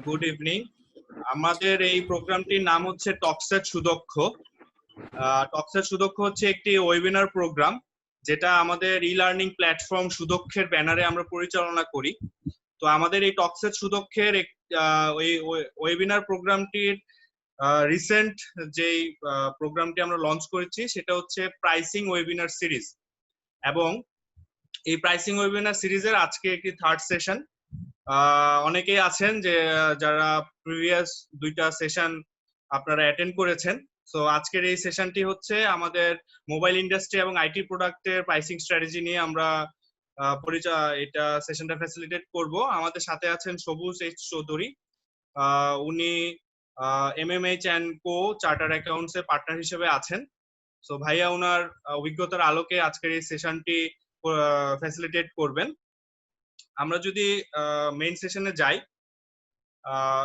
Good evening. আমাদের এই প্রোগ্রামটির নাম হচ্ছে টকসেট সুদক্ষ। টকসেট সুদক্ষ হচ্ছে একটি ওয়েবিনার প্রোগ্রাম, যেটা আমাদের ই লার্নিং প্ল্যাটফর্ম সুদক্ষের ব্যানারে আমরা পরিচালনা করি। তো আমাদের এই টকসেট সুদক্ষের ওই ওয়েবিনার প্রোগ্রামটির রিসেন্ট যেই প্রোগ্রামটি আমরা লঞ্চ করেছি সেটা হচ্ছে প্রাইসিং ওয়েবিনার সিরিজ, এবং এই প্রাইসিং ওয়েবিনার সিরিজের আজকে একটি থার্ড সেশন। অনেকেই আছেন যে যারা প্রিভিয়াস দুইটা সেশন আপনারা অ্যাটেন্ড করেছেন। সো আজকের এই সেশনটি হচ্ছে আমাদের মোবাইল ইন্ডাস্ট্রি এবং আইটি প্রোডাক্টের প্রাইসিং স্ট্র্যাটেজি নিয়ে আমরা এটা সেশনটা ফ্যাসিলিটেট করব। আমাদের সাথে আছেন সবুজ এইচ চৌধুরী, উনি এমএমএইচ অ্যান্ড কো চার্টার অ্যাকাউন্টস এর পার্টনার হিসেবে আছেন। সো ভাইয়া ওনার অভিজ্ঞতার আলোকে আজকের এই সেশনটি ফ্যাসিলিটেট করবেন। আমরা যদি মেইন সেশনে যাই,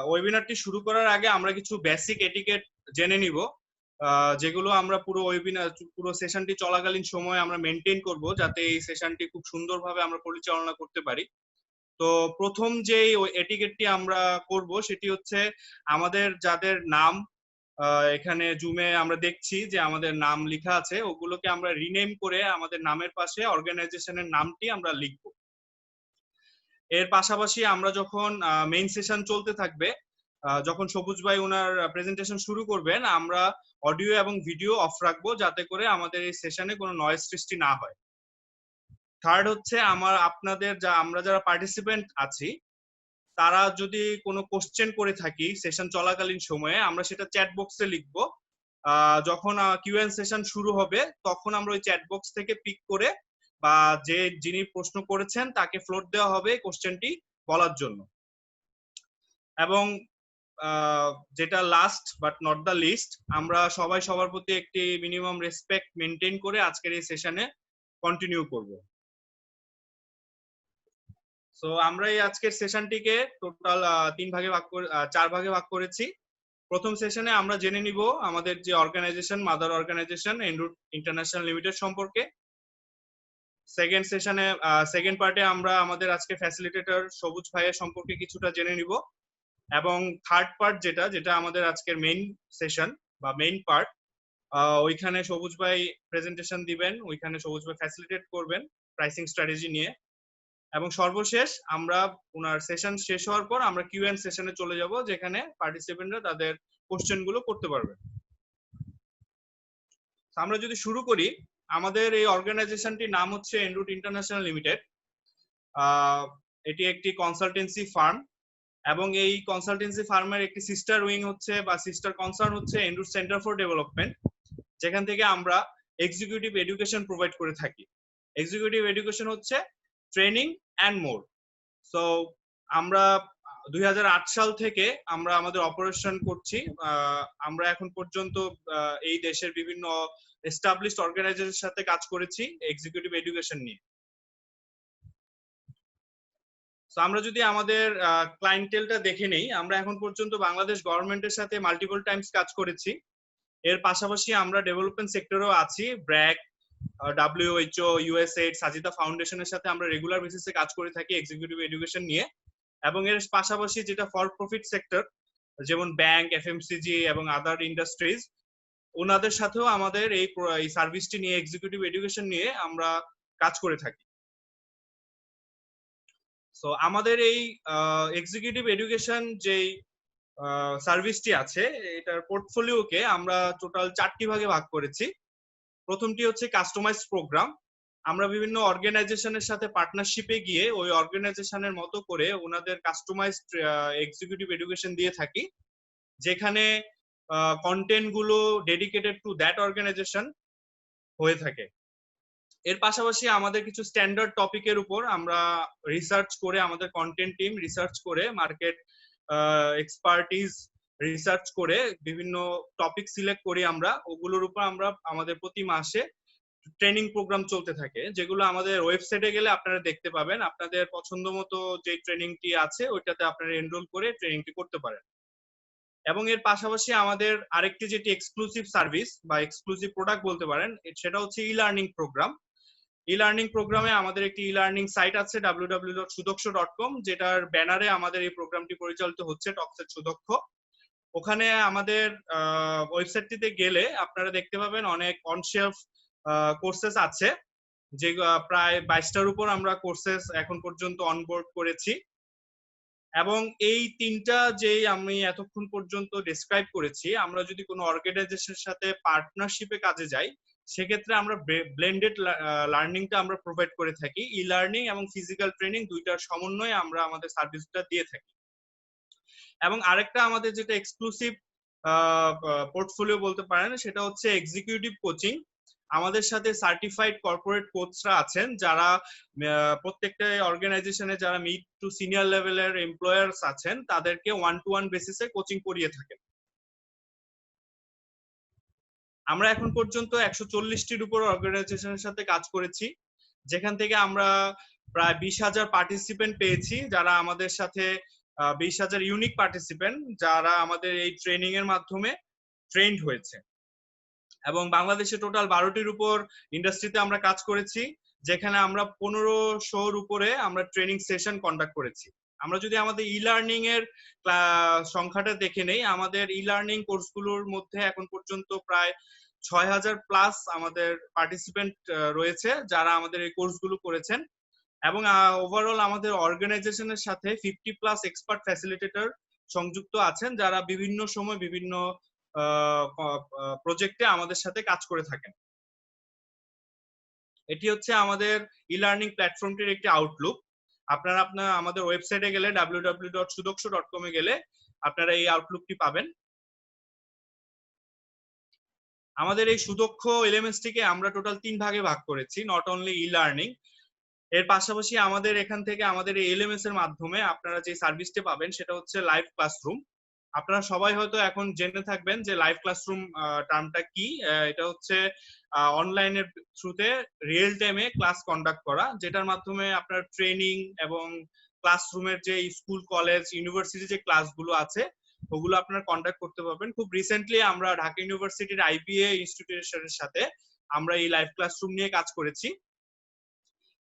ওয়েবিনারটি শুরু করার আগে আমরা কিছু বেসিক এটিকেট জেনে নিব, যেগুলো আমরা পুরো সেশনটি চলাকালীন সময় আমরা মেনটেন করব, যাতে এই সেশনটি খুব সুন্দরভাবে আমরা পরিচালনা করতে পারি। তো প্রথম যে এটিকেটটি আমরা করব সেটি হচ্ছে আমাদের যাদের নাম এখানে জুমে আমরা দেখছি যে আমাদের নাম লেখা আছে, ওগুলোকে আমরা রিনেম করে আমাদের নামের পাশে অর্গানাইজেশনের নামটি আমরা লিখব। এর পাশাপাশি আমরা যখন মেইন সেশন চলতে থাকবে, যখন সবুজ ভাই ওনার প্রেজেন্টেশন শুরু করবেন, আমরা অডিও এবং ভিডিও অফ রাখবো, যাতে করে আমাদের এই সেশনে কোনো নয়েজ সৃষ্টি না হয়। থার্ড হচ্ছে আমরা যারা পার্টিসিপেন্ট আছি, তারা যদি কোনো কোশ্চেন করে থাকি সেশন চলাকালীন সময়ে, আমরা সেটা চ্যাট বক্সে লিখবো। যখন কিউএন সেশন শুরু হবে তখন আমরা ওই চ্যাট বক্স থেকে পিক করে বা যিনি প্রশ্ন করেছেন তাকে ফ্লোর দেওয়া হবে কোশ্চেনটি বলার জন্য। এবং যেটা last but not the least, আমরা সবাই সবার প্রতি একটি মিনিমাম রেসপেক্ট মেনটেন করে আজকের এই সেশনে কন্টিনিউ করব। সো আমরা এই আজকের সেশনটিকে টোটাল 4 ভাগে ভাগ করেছি। প্রথম সেশনে আমরা জেনে নিব আমাদের যে organisation, mother organisation Enroute international limited সম্পর্কে। সেকেন্ড পার্টে আমরা আমাদের আজকে ফ্যাসিলিটেটর সবুজ ভাইয়ের সম্পর্কে কিছুটা জেনে নিব, এবং থার্ড পার্ট যেটা আমাদের আজকের মেইন সেশন বা মেইন পার্ট, ওইখানে সবুজ ভাই প্রেজেন্টেশন দিবেন, ওইখানে সবুজ ভাই ফ্যাসিলিটেট করবেন প্রাইসিং স্ট্র্যাটেজি নিয়ে। এবং সর্বশেষ আমরা ওনার সেশন শেষ হওয়ার পর আমরা কিউএন সেশনে চলে যাব, যেখানে পার্টিসিপেন্টরা তাদের কোশ্চেন গুলো করতে পারবে। আমরা যদি শুরু করি, আমাদের এই অর্গানাইজেশনটির নাম হচ্ছে এনরুট ইন্টারন্যাশনাল লিমিটেড। এটি একটি কনসালটেন্সি ফার্ম, এবং এই কনসালটেন্সি ফার্মের একটি সিস্টার উইং হচ্ছে বা সিস্টার কনসার্ন হচ্ছে এনরুট সেন্টার ফর ডেভেলপমেন্ট, যেখান থেকে আমরা এক্সিকিউটিভ এডুকেশন প্রোভাইড করে থাকি। এক্সিকিউটিভ এডুকেশন হচ্ছে ট্রেনিং অ্যান্ড মোর। সো আমরা 2008 সাল থেকে আমরা আমাদের অপারেশন করছি। আমরা এখন পর্যন্ত এই দেশের বিভিন্ন এস্টাবলিশড অর্গানাইজেশনের সাথে কাজ করেছি এক্সিকিউটিভ এডুকেশন নিয়ে। তো আমরা যদি আমাদের ক্লায়েন্টেলটা দেখে নেই, আমরা এখন পর্যন্ত বাংলাদেশ গভর্নমেন্টের সাথে মাল্টিপল টাইমস কাজ করেছি। এর পাশাপাশি আমরা ডেভেলপমেন্ট সেক্টরেও আছি। ব্র্যাক, WHO, USAID, সাজিদা ফাউন্ডেশনের সাথে আমরা রেগুলার বেসিসে কাজ করে থাকি এক্সিকিউটিভ এডুকেশন নিয়ে। এবং এর পাশাপাশি যেটা ফর প্রফিট সেক্টর, যেমন ব্যাংক, এফএমসিজি এবং আদার ইন্ডাস্ট্রিজ, ওনাদের সাথেও আমাদের এই সার্ভিসটি নিয়ে, এক্সিকিউটিভ এডুকেশন নিয়ে আমরা কাজ করে থাকি। সো আমাদের এই এক্সিকিউটিভ এডুকেশন যেই সার্ভিসটি আছে, এটার পোর্টফোলিওকে আমরা টোটাল 4টি ভাগে ভাগ করেছি। প্রথমটি হচ্ছে কাস্টমাইজ প্রোগ্রাম। আমরা বিভিন্ন অর্গানাইজেশনের সাথে পার্টনারশিপে গিয়ে ওই অর্গানাইজেশনের মতো করে ওনাদের কাস্টমাইজড এক্সিকিউটিভ এডুকেশন দিয়ে থাকি, যেখানে কন্টেন্ট গুলো ডেডিকেটেড টু দ্যাট অর্গানাইজেশন হয়ে থাকে। এর পাশাপাশি আমাদের কিছু স্ট্যান্ডার্ড টপিকের উপর আমরা রিসার্চ করে, আমাদের কন্টেন্ট টিম রিসার্চ করে, মার্কেট এক্সপার্টিজ রিসার্চ করে বিভিন্ন টপিক সিলেক্ট করি আমরা, ওগুলোর উপর আমরা আমাদের প্রতি মাসে ট্রেনিং প্রোগ্রাম চলতে থাকে, যেগুলো আমাদের ওয়েবসাইটে গেলে আপনারা দেখতে পাবেন। আপনাদের পছন্দ মতো যে ট্রেনিংটি আছে ওইটাতে আপনারা এনরোল করে ট্রেনিংটি করতে পারেন। এবং এর পাশাপাশি আমাদের আরেকটি যেটি এক্সক্লুসিভ সার্ভিস বা এক্সক্লুসিভ প্রোডাক্ট বলতে পারেন, সেটা হচ্ছে e learning programme. E learning প্রোগ্রামে আমাদের একটি ই লার্নিং সাইট আছে www.sudaksho.com, যেটার ব্যানারে আমাদের এই প্রোগ্রামটি পরিচালিত হচ্ছে টক্সের সুদক্ষ। ওখানে আমাদের ওয়েবসাইটটিতে গেলে আপনারা দেখতে পাবেন অনেক অনশেলফ কোর্সেস আছে, যে প্রায় 22টার উপর আমরা কোর্সেস এখন পর্যন্ত অনবোর্ড করেছি। এবং এই তিনটা যেই আমি এতক্ষণ পর্যন্ত ডেসক্রাইব করেছি, আমরা যদি কোনো অর্গানাইজেশনের সাথে পার্টনারশিপে কাজে যাই, সেক্ষেত্রে আমরা ব্লেন্ডেড লার্নিংটা আমরা প্রোভাইড করে থাকি। ই লার্নিং এবং ফিজিক্যাল ট্রেনিং দুইটার সমন্বয়ে আমরা আমাদের সার্ভিসটা দিয়ে থাকি। এবং আরেকটা আমাদের যেটা এক্সক্লুসিভ পোর্টফোলিও বলতে পারেন, সেটা হচ্ছে এক্সিকিউটিভ কোচিং। আমাদের সাথে সার্টিফাইড কর্পোরেট কোচরা আছেন, যারা প্রত্যেকটা অর্গানাইজেশনে যারা মিড টু সিনিয়র লেভেলের এমপ্লয়ার্স আছেন, তাদেরকে 1-to-1 বেসিসে কোচিং করিয়ে থাকেন। আমরা এখন পর্যন্ত 140টির উপর অর্গানাইজেশনের সাথে কাজ করেছি, যেখান থেকে আমরা প্রায় 20,000 পার্টিসিপেন্ট পেয়েছি, যারা আমাদের সাথে 20,000 ইউনিক পার্টিসিপেন্ট, যারা আমাদের এই ট্রেনিং এর মাধ্যমে ট্রেন্ড হয়েছে। এবং বাংলাদেশে টোটাল 12টির উপর ইন্ডাস্ট্রিতে আমরা কাজ করেছি, যেখানে আমরা 1500-র উপরে আমরা ট্রেনিং সেশন কন্ডাক্ট করেছি। আমরা যদি আমাদের ই লার্নিং এর সংখ্যাটা দেখে নেই, আমাদের ই লার্নিং কোর্সগুলোর মধ্যে এখন পর্যন্ত প্রায় 6,000 প্লাস আমাদের পার্টিসিপেন্ট রয়েছে, যারা আমাদের এই কোর্সগুলো করেছেন। এবং ওভারঅল আমাদের অর্গানাইজেশনের সাথে 50+ এক্সপার্ট ফ্যাসিলিটেটর সংযুক্ত আছেন, যারা বিভিন্ন সময় বিভিন্ন প্রজেক্টে আমাদের সাথে কাজ করে থাকেন। এটি হচ্ছে আমাদের ই লার্নিং প্ল্যাটফর্মটির একটি আউটলুক। আপনারা আমাদের ওয়েবসাইটে গেলে www.sudaksho.com এ গেলে আপনারা এই আউটলুকটি পাবেন। আমাদের এই সুদক্ষ এলএমএসটিকে আমরা টোটাল 3 ভাগে ভাগ করেছি, নট অনলি ই লার্নিং। এর পাশাপাশি আমাদের এখান থেকে আমাদের এই এলএমএস এর মাধ্যমে আপনারা যে সার্ভিসটি পাবেন, সেটা হচ্ছে লাইভ ক্লাসরুম। আপনারা সবাই হয়তো এখন জেনে থাকবেন যে লাইভ ক্লাসরুম টার্মটা কি। এটা হচ্ছে অনলাইনের থ্রুতে রিয়েল টাইমে ক্লাস কন্ডাক্ট করা, যেটার মাধ্যমে আপনার ট্রেনিং এবং ক্লাসরুমের যে স্কুল কলেজ ইউনিভার্সিটি যে ক্লাসগুলো আছে, ওগুলো আপনারা কন্ডাক্ট করতে পারবেন। খুব রিসেন্টলি আমরা ঢাকা ইউনিভার্সিটির আইবিএ ইনস্টিটিউশনের সাথে আমরা এই লাইভ ক্লাসরুম নিয়ে কাজ করেছি।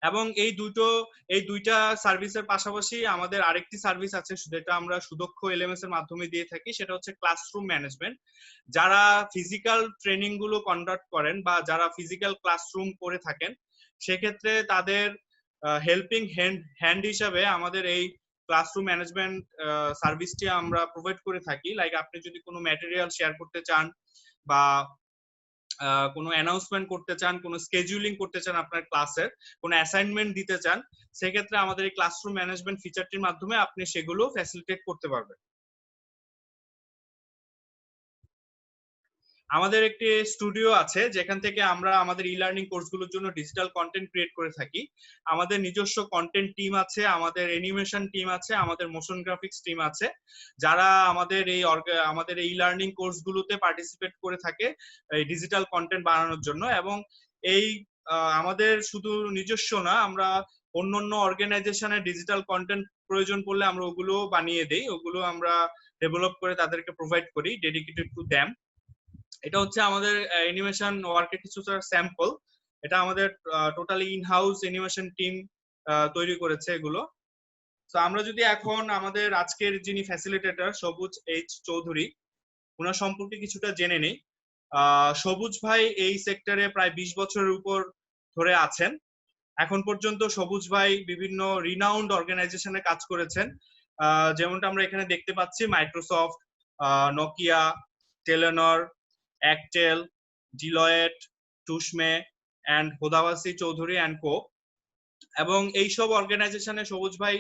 এবং এই দুইটা সার্ভিসের পাশাপাশি আমাদের আরেকটি সার্ভিস আছে, যেটা আমরা সুদক্ষ এলএমএস এর মাধ্যমে দিয়ে থাকি, সেটা হচ্ছে ক্লাসরুম ম্যানেজমেন্ট। যারা ফিজিক্যাল ট্রেনিং গুলো কন্ডাক্ট করেন বা যারা ফিজিক্যাল ক্লাসরুম করে থাকেন, সেক্ষেত্রে তাদের হেল্পিং হ্যান্ড হিসাবে আমাদের এই ক্লাসরুম ম্যানেজমেন্ট সার্ভিসটি আমরা প্রোভাইড করে থাকি। লাইক আপনি যদি কোনো ম্যাটেরিয়াল শেয়ার করতে চান বা কোনো অ্যানাউন্সমেন্ট করতে চান, কোনো স্কেডিউলিং করতে চান, আপনার ক্লাসের কোনো অ্যাসাইনমেন্ট দিতে চান, সেক্ষেত্রে আমাদের এই ক্লাসরুম ম্যানেজমেন্ট ফিচারটির মাধ্যমে আপনি সেগুলো ফ্যাসিলিটেট করতে পারবেন। আমাদের একটি স্টুডিও আছে, যেখান থেকে আমরা আমাদের ই লার্নিং কোর্সগুলোর জন্য ডিজিটাল কন্টেন্ট ক্রিয়েট করে থাকি। আমাদের নিজস্ব কন্টেন্ট টিম আছে, আমাদের অ্যানিমেশন টিম আছে, আমাদের মোশন গ্রাফিক্স টিম আছে, যারা আমাদের ই লার্নিং কোর্সগুলোতে পার্টিসিপেট করে থাকে এই ডিজিটাল কন্টেন্ট বানানোর জন্য। এবং এই আমাদের শুধু নিজস্ব না, আমরা অন্যান্য অর্গানাইজেশনের ডিজিটাল কন্টেন্ট প্রয়োজন পড়লে আমরা ওগুলো বানিয়ে দেই, ওগুলো আমরা ডেভেলপ করে তাদেরকে প্রোভাইড করি, ডেডিকেটেড টু দ্যাম। এটা হচ্ছে আমাদের অ্যানিমেশন ওয়ার্কের কিছু স্যাম্পল। এটা আমাদের totally in house animation team তৈরি করেছে এগুলো। তো আমরা যদি এখন আমাদের আজকের যিনি ফ্যাসিলিটেটর সবুজ এইচ চৌধুরী, ওনার সম্পর্কে কিছুটা জেনে নেই। সবুজ ভাই এই সেক্টরে প্রায় 20 বছরের উপর ধরে আছেন। এখন পর্যন্ত সবুজ ভাই বিভিন্ন রিনাউন্ড অর্গানাইজেশনে কাজ করেছেন, যেমনটা আমরা এখানে দেখতে পাচ্ছি Microsoft, Nokia, Telenor, Aktel, Deloitte, টুসমে এন্ড হোদাবাসি চৌধুরী এন্ড কো। এবং এইসব অর্গানাইজেশনে সবুজ ভাই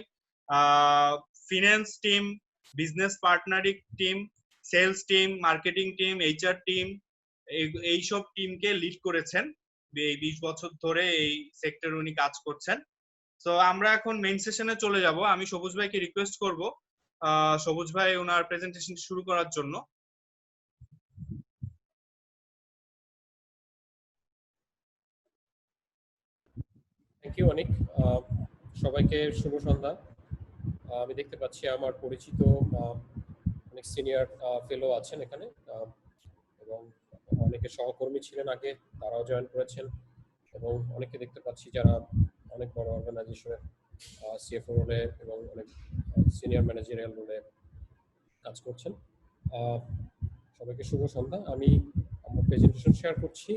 finance team, business partnering team, sales team, marketing team, HR team, এইসব টিমকে লিড করেছেন। এই 20 বছর ধরে এই সেক্টরে উনি কাজ করছেন। তো আমরা এখন মেইন সেশনে চলে যাব। আমি সবুজ ভাইকে রিকোয়েস্ট করব সবুজ ভাই ওনার প্রেজেন্টেশন শুরু করার জন্য। থ্যাংক ইউ অনিক। সবাইকে শুভ সন্ধ্যা। আমি দেখতে পাচ্ছি আমার পরিচিত অনেক সিনিয়র ফেলো আছেন এখানে, এবং অনেকে সহকর্মী ছিলেন আগে, তারাও জয়েন করেছেন, এবং অনেকে দেখতে পাচ্ছি যারা অনেক বড় অর্গানাইজেশনের সিএফও রোলে এবং অনেক সিনিয়র ম্যানেজারিয়াল রোলে কাজ করছেন। সবাইকে শুভ সন্ধ্যা। আমি আমার প্রেজেন্টেশন শেয়ার করছি।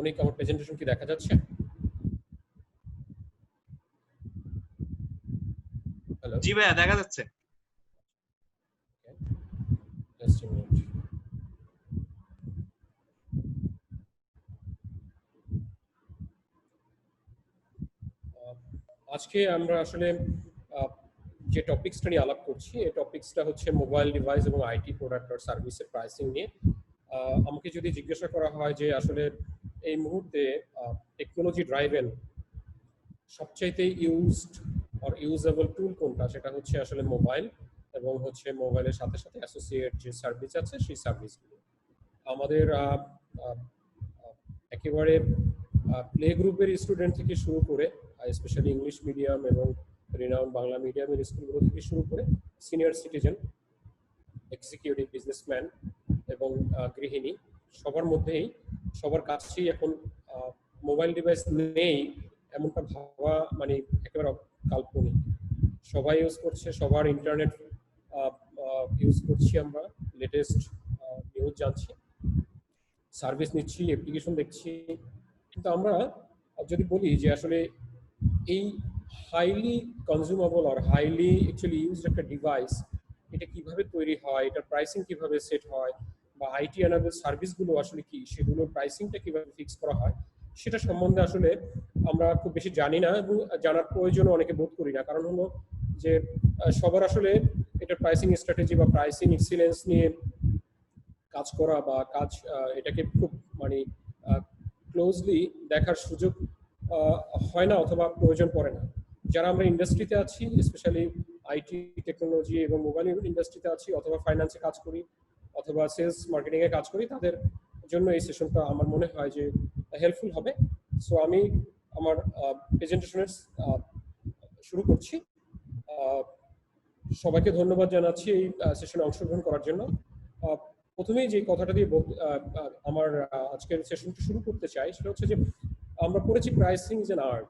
অনেক আমার প্রেজেন্টেশন কি দেখা যাচ্ছে? হ্যালো, জি ভাইয়া, দেখা যাচ্ছে। Just a minute। আজকে আমরা আসলে যে টপিকসটা নিয়ে আলাপ করছি, এই টপিকসটা হচ্ছে মোবাইল ডিভাইস এবং আইটি প্রোডাক্ট আর সার্ভিসের প্রাইসিং নিয়ে। আমাকে যদি জিজ্ঞাসা করা হয় যে আসলে এই মুহূর্তে টেকনোলজি ড্রাইভেন সবচাইতে ইউজড আর ইউজেবল টুল কোনটা, সেটা হচ্ছে আসলে মোবাইল এবং হচ্ছে মোবাইলের সাথে সাথে অ্যাসোসিয়েট যে সার্ভিস আছে সেই সার্ভিসগুলো। আমাদের একেবারে প্লে গ্রুপের স্টুডেন্ট থেকে শুরু করে স্পেশালি ইংলিশ মিডিয়াম এবং রিনাউন্ড বাংলা মিডিয়ামের স্কুলগুলো থেকে শুরু করে সিনিয়র সিটিজেন, এক্সিকিউটিভ, বিজনেসম্যান এবং গৃহিণী, সবার মধ্যেই সবার কাছেই এখন মোবাইল ডিভাইস নেই এমনটা ভাবা মানে একেবারে কাল্পনিক। সবাই ইউজ করছে, সবার ইন্টারনেট ইউজ করছি, আমরা লেটেস্ট নিউজ জানছি, সার্ভিস নিচ্ছি, অ্যাপ্লিকেশন দেখছি। কিন্তু আমরা যদি বলি যে আসলে এই highly consumable are highly actually used একটা ডিভাইস এটা কিভাবে তৈরি হয়, এটার প্রাইসিং কিভাবে সেট হয়, বা আইটি এনাবেল সার্ভিসগুলো আসলে কি, সেগুলোর প্রাইসিংটা কিভাবে ফিক্স করা হয়, সেটা সম্বন্ধে আসলে আমরা খুব বেশি জানি না এবং জানার প্রয়োজনও অনেকে বোধ করি না। কারণ হলো যে সবার আসলে এটা প্রাইসিং স্ট্র্যাটেজি বা প্রাইসিং এক্সিলেন্স নিয়ে কাজ করা বা এটাকে খুব মানে ক্লোজলি দেখার সুযোগ হয় না অথবা প্রয়োজন পড়ে না। যারা আমরা ইন্ডাস্ট্রিতে আছি, স্পেশালি আইটি টেকনোলজি এবং মোবাইল ইন্ডাস্ট্রিতে আছি, অথবা ফাইন্যান্সে কাজ করি, অথবা সেলস মার্কেটিং এ কাজ করি, তাদের জন্য এই সেশনটা আমার মনে হয় যে হেল্পফুল হবে। সো আমি আমার প্রেজেন্টেশনের শুরু করছি। সবাইকে ধন্যবাদ জানাচ্ছি এই সেশনে অংশগ্রহণ করার জন্য। প্রথমেই যে কথাটা দিয়ে আমার আজকের সেশনটা শুরু করতে চাই সেটা হচ্ছে যে আমরা পড়েছি pricing is an art.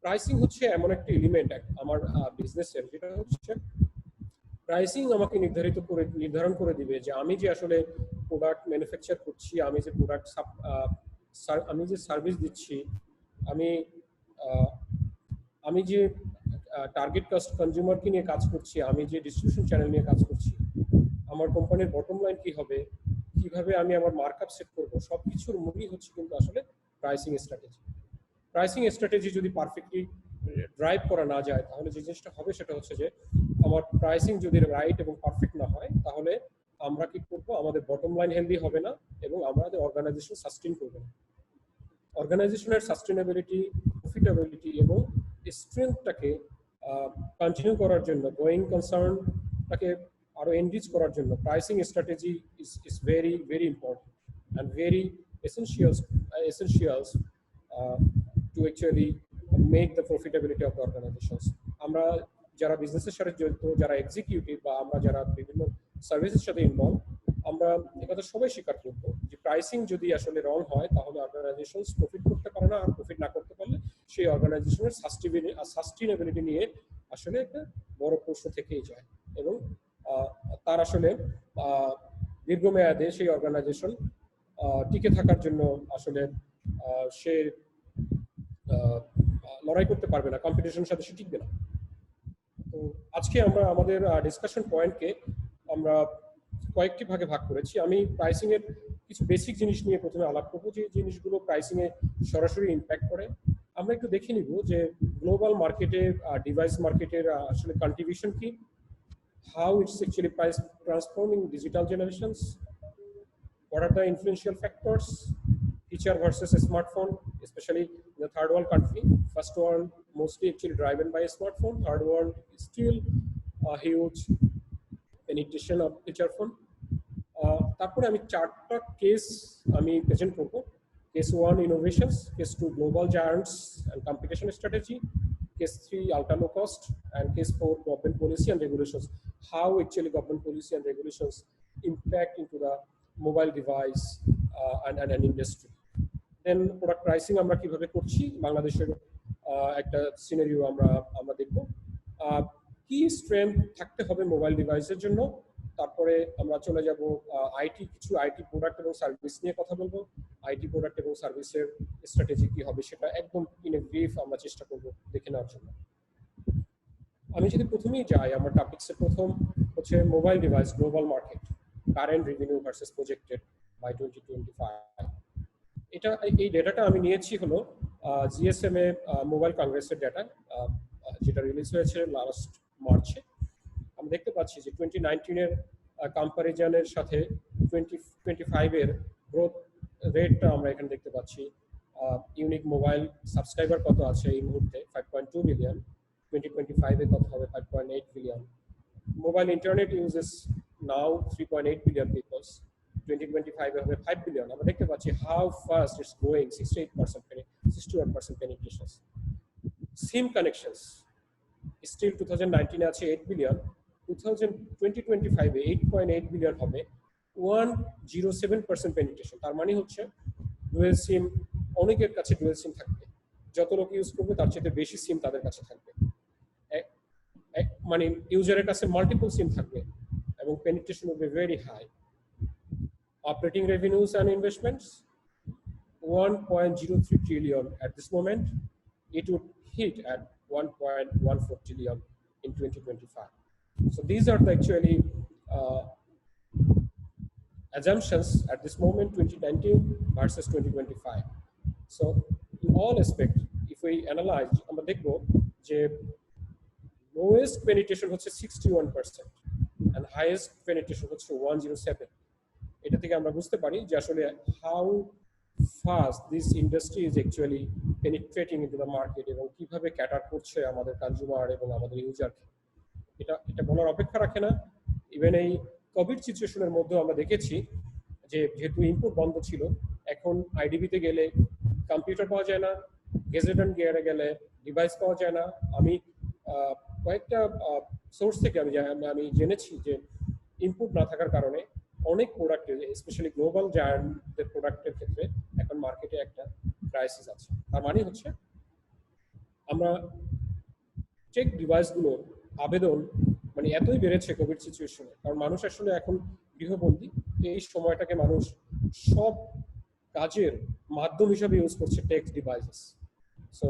Pricing হচ্ছে এমন একটা এলিমেন্ট আমার বিজনেসের, যেটা হচ্ছে প্রাইসিং আমাকে নির্ধারণ করে দিবে যে আমি যে আসলে প্রোডাক্ট ম্যানুফ্যাকচার করছি, আমি যে প্রোডাক্ট আমি যে সার্ভিস দিচ্ছি, আমি যে টার্গেট কনজিউমারকে নিয়ে কাজ করছি, আমি যে ডিস্ট্রিবিউশন চ্যানেল নিয়ে কাজ করছি, আমার কোম্পানির বটম লাইন কি হবে, কিভাবে আমি আমার মার্কআপ সেট করব, সবকিছুর মূলই হচ্ছে কিন্তু আসলে প্রাইসিং স্ট্র্যাটেজি। প্রাইসিং স্ট্র্যাটেজি যদি পারফেক্টলি ড্রাইভ করা না যায়, তাহলে যে জিনিসটা হবে সেটা হচ্ছে যে আমার প্রাইসিং যদি রাইট এবং পারফেক্ট না হয়, তাহলে আমরা কি করব, আমাদের বটম লাইন হেলদি হবে না এবং আমাদের অর্গানাইজেশন সাস্টেইন করবে না। অর্গানাইজেশনের সাস্টেইনেবিলিটি, প্রফিটেবিলিটি এবং স্ট্রেংথটাকে কন্টিনিউ করার জন্য, গোয়িং কনসার্নটাকে আরো এনরিচ করার জন্য pricing strategy is very very important and very essentials to actually make the profitability of the organizations. আমরা যারা বিজনেসের সাথে জড়িত, যারা এক্সিকিউটিভ বা আমরা যারা বিভিন্ন সার্ভিসের সাথে ইনভলভ, আমরা একথা সবাই স্বীকার করবো যে প্রাইসিং যদি আসলে রং হয়, তাহলে অর্গানাইজেশন প্রফিট করতে পারে না, আর প্রফিট না করতে পারলে সেই অর্গানাইজেশনের সাস্টেইনেবিলিটি নিয়ে আসলে একটা বড় প্রশ্ন থেকেই যায় এবং তার আসলে দীর্ঘমেয়াদে সেই অর্গানাইজেশন টিকে থাকার জন্য আসলে সে লড়াই করতে পারবে না, কম্পিটিশনের সাথে সে টিকবে না। তো আজকে আমরা আমাদের ডিসকাশন পয়েন্টকে আমরা কয়েকটি ভাগে ভাগ করেছি। আমি প্রাইসিং এর কিছু বেসিক জিনিস নিয়ে প্রথমে আলাপ করবো, যে জিনিসগুলো প্রাইসিং এ সরাসরি ইম্প্যাক্ট করে। আমরা একটু দেখে নিব যে গ্লোবাল মার্কেটে ডিভাইস মার্কেটের আসলে কন্ট্রিবিউশন কি, how it's actually price transforming digital generations, what are the influential factors, feature versus a smartphone, especially in the third world country. First world mostly actually driven by a smartphone, third world is still a huge penetration of feature phone. তারপরে আমি চারটা case আমি present করব। Case 1 innovations, case 2 global giants and competition strategy, case 3 ultra low cost, and case 4 government policy and regulations, how actually government policy and regulations impact into the mobile device and industry. Then product pricing আমরা কিভাবে করছি বাংলাদেশের একটা scenario আমরা দেখব। কি strength থাকতে হবে মোবাইল ডিভাইসের জন্য, তারপরে আমরা চলে যাব কিছু আইটি প্রোডাক্ট এবং সার্ভিস নিয়ে কথা বলবো। আইটি প্রোডাক্ট এবং সার্ভিসের স্ট্র্যাটেজি কি হবে সেটা একদম ইন এ ব্রিফ আমরা চেষ্টা করব দেখে নেওয়ার জন্য। আমি যদি প্রথমেই যাই, আমার টপিকসের প্রথম হচ্ছে mobile device global market, current revenue versus projected by 2025। এই ডেটাটা আমি নিয়েছি হলো জিএসএম এ মোবাইল কংগ্রেসের ডেটা, যেটা রিলিজ হয়েছে লাস্ট মার্চে। আমরা দেখতে পাচ্ছি যে 2019 এর কম্পারিজনের সাথে 2025 এর গ্রোথ রেটটা আমরা এখানে দেখতে পাচ্ছি। ইউনিক মোবাইল সাবস্ক্রাইবার কত আছে এই মুহূর্তে 5.2 মিলিয়ন, 2025 এ কত হবে 5.8 billion. Mobile internet uses now 3.8 billion peoples, 2025 এ হবে 5 বিলিয়ন। আমরা দেখতে পাচ্ছি how fast it's growing, 61% penetration. SIM connections still 2019 এ আছে 8 বিলিয়ন, 2025 এ 8.8 বিলিয়ন হবে, 107% পেনিট্রেশন। তার মানে হচ্ছে ডুয়েল সিম, অনেকের কাছে ডুয়েল সিম থাকবে, যত লোক ইউজ করবে তার চেয়ে বেশি সিম তাদের কাছে থাকবে, মানে ইউজারের কাছে মাল্টিপল সিম থাকবে এবং penetration will be very high. Operating revenues and investments 1.03 trillion at this moment. It would hit at 1.14 trillion in 2025. So these are the actually assumptions at this moment, 2019 versus 2025. So in all aspects, if we analyze, আমরা দেখব যে lowest penetration হচ্ছে 61% and highest penetration হচ্ছে 107. এটা থেকে আমরা বুঝতে পারি যে আসলে how fast this industry is actually penetrating into the market এবং কিভাবে ক্যাটার করছে আমাদের কনজিউমার এবং আমাদের ইউজারকে। এটা বলার অপেক্ষা রাখে না। ইভেন এই কোভিড সিচুয়েশনের মধ্যে আমরা দেখেছি যে যেহেতু ইনপুট বন্ধ ছিল, এখন আইডিবিতে গেলে কম্পিউটার পাওয়া যায় না, গেজেটন গিয়ারে গেলে ডিভাইস পাওয়া যায় না। আমি কয়েকটা সোর্স থেকে আমি জেনেছি যে ইনপুট না থাকার কারণে অনেক প্রোডাক্টের, স্পেশালি গ্লোবাল জায়ান্টদের প্রোডাক্টের ক্ষেত্রে এখন মার্কেটে একটা ক্রাইসিস আছে। তার মানে হচ্ছে আমরা টেক ডিভাইসগুলোর আবেদন মানে এতই বেড়েছে কোভিড সিচুয়েশনে, কারণ মানুষ আসলে এখন গৃহবন্দী, এই সময়টাকে মানুষ সব কাজের মাধ্যম হিসাবে ইউজ করছে টেক ডিভাইসেস। সো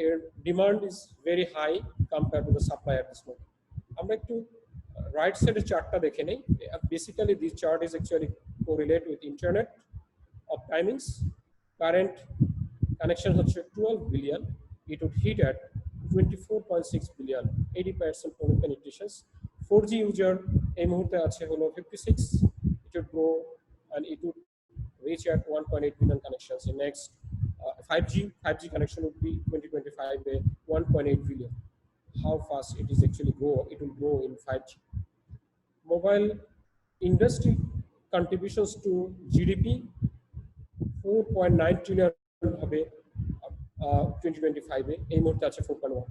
এর demand is very high compare to the supply at this moment. আমরা একটু right side chartটা দেখে নেই। Basically this chart is actually correlate with internet of timings. Current connection হচ্ছে 12 billion, it would hit at 24.6 billion, 80% penetration. 4G user এই মুহূর্তে আছে হলো 56, it would grow and it would reach at 1.8 billion connections in next. 5G connection would be 2025 1.8 billion. How fast it is actually grow, it will grow in 5G. Mobile industry contributions to GDP 4.9 trillion হবে 2025 এ, এই মুহূর্তে আছে 4.1,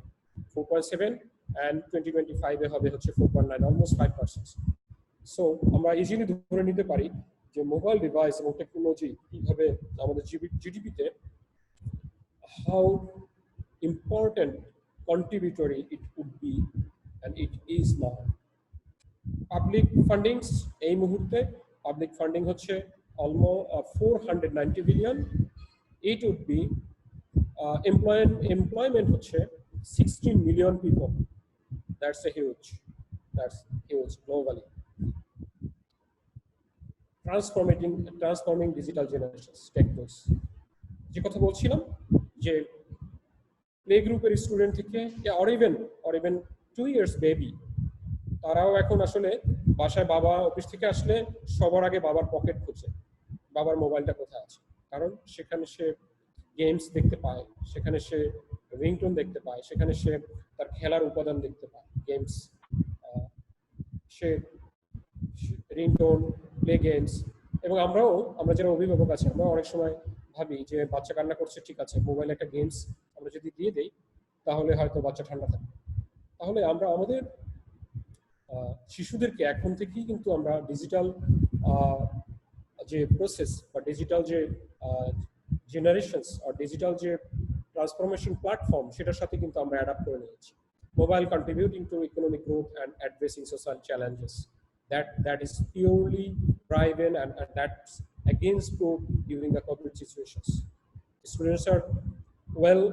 4.7 and 2025 এ হবে হচ্ছে 4.9, almost 5%. So আমরা easily ধরে নিতে পারি যে মোবাইল ডিভাইস এবং টেকনোলজি কিভাবে আমাদের জিডিপিতে how important contributory it would be and it is now. Public fundings এই মুহূর্তে পাবলিক ফান্ডিং হচ্ছে almost 490 billion. It would be employment হচ্ছে 16 million people. That's huge globally. Transforming digital generations, tech tools. যে কথা বলছিলাম যে প্লে গ্রুপের student থেকে or even 2 years বেবি, তারাও এখন আসলে বাসায় বাবা অফিস থেকে আসলে সবার আগে বাবার পকেট খুঁজে বাবার মোবাইলটা কোথায় আছে, কারণ সেখানে সে গেমস দেখতে পায়, সেখানে সে রিংটোন দেখতে পায়, সেখানে সে তার খেলার উপাদান দেখতে পায়, গেমস, সে রিংটোন, প্লে গেমস। এবং আমরা যারা অভিভাবক আছি, আমরা অনেক সময় ভাবি যে বাচ্চা কান্না করছে, ঠিক আছে মোবাইলে একটা গেমস আমরা যদি দিয়ে দেই তাহলে হয়তো বাচ্চা ঠান্ডা থাকবে। তাহলে আমরা আমাদের শিশুদেরকে এখন থেকেই কিন্তু আমরা ডিজিটাল যে প্রসেস বা ডিজিটাল যে জেনারেশনস আর ডিজিটাল যে ট্রান্সফরমেশন প্ল্যাটফর্ম সেটার সাথে কিন্তু আমরা অ্যাডাপ্ট করে নিয়েছি। Mobile contributing to economic growth and addressing social challenges that is purely driven and that's against growth during the COVID situations. Students are well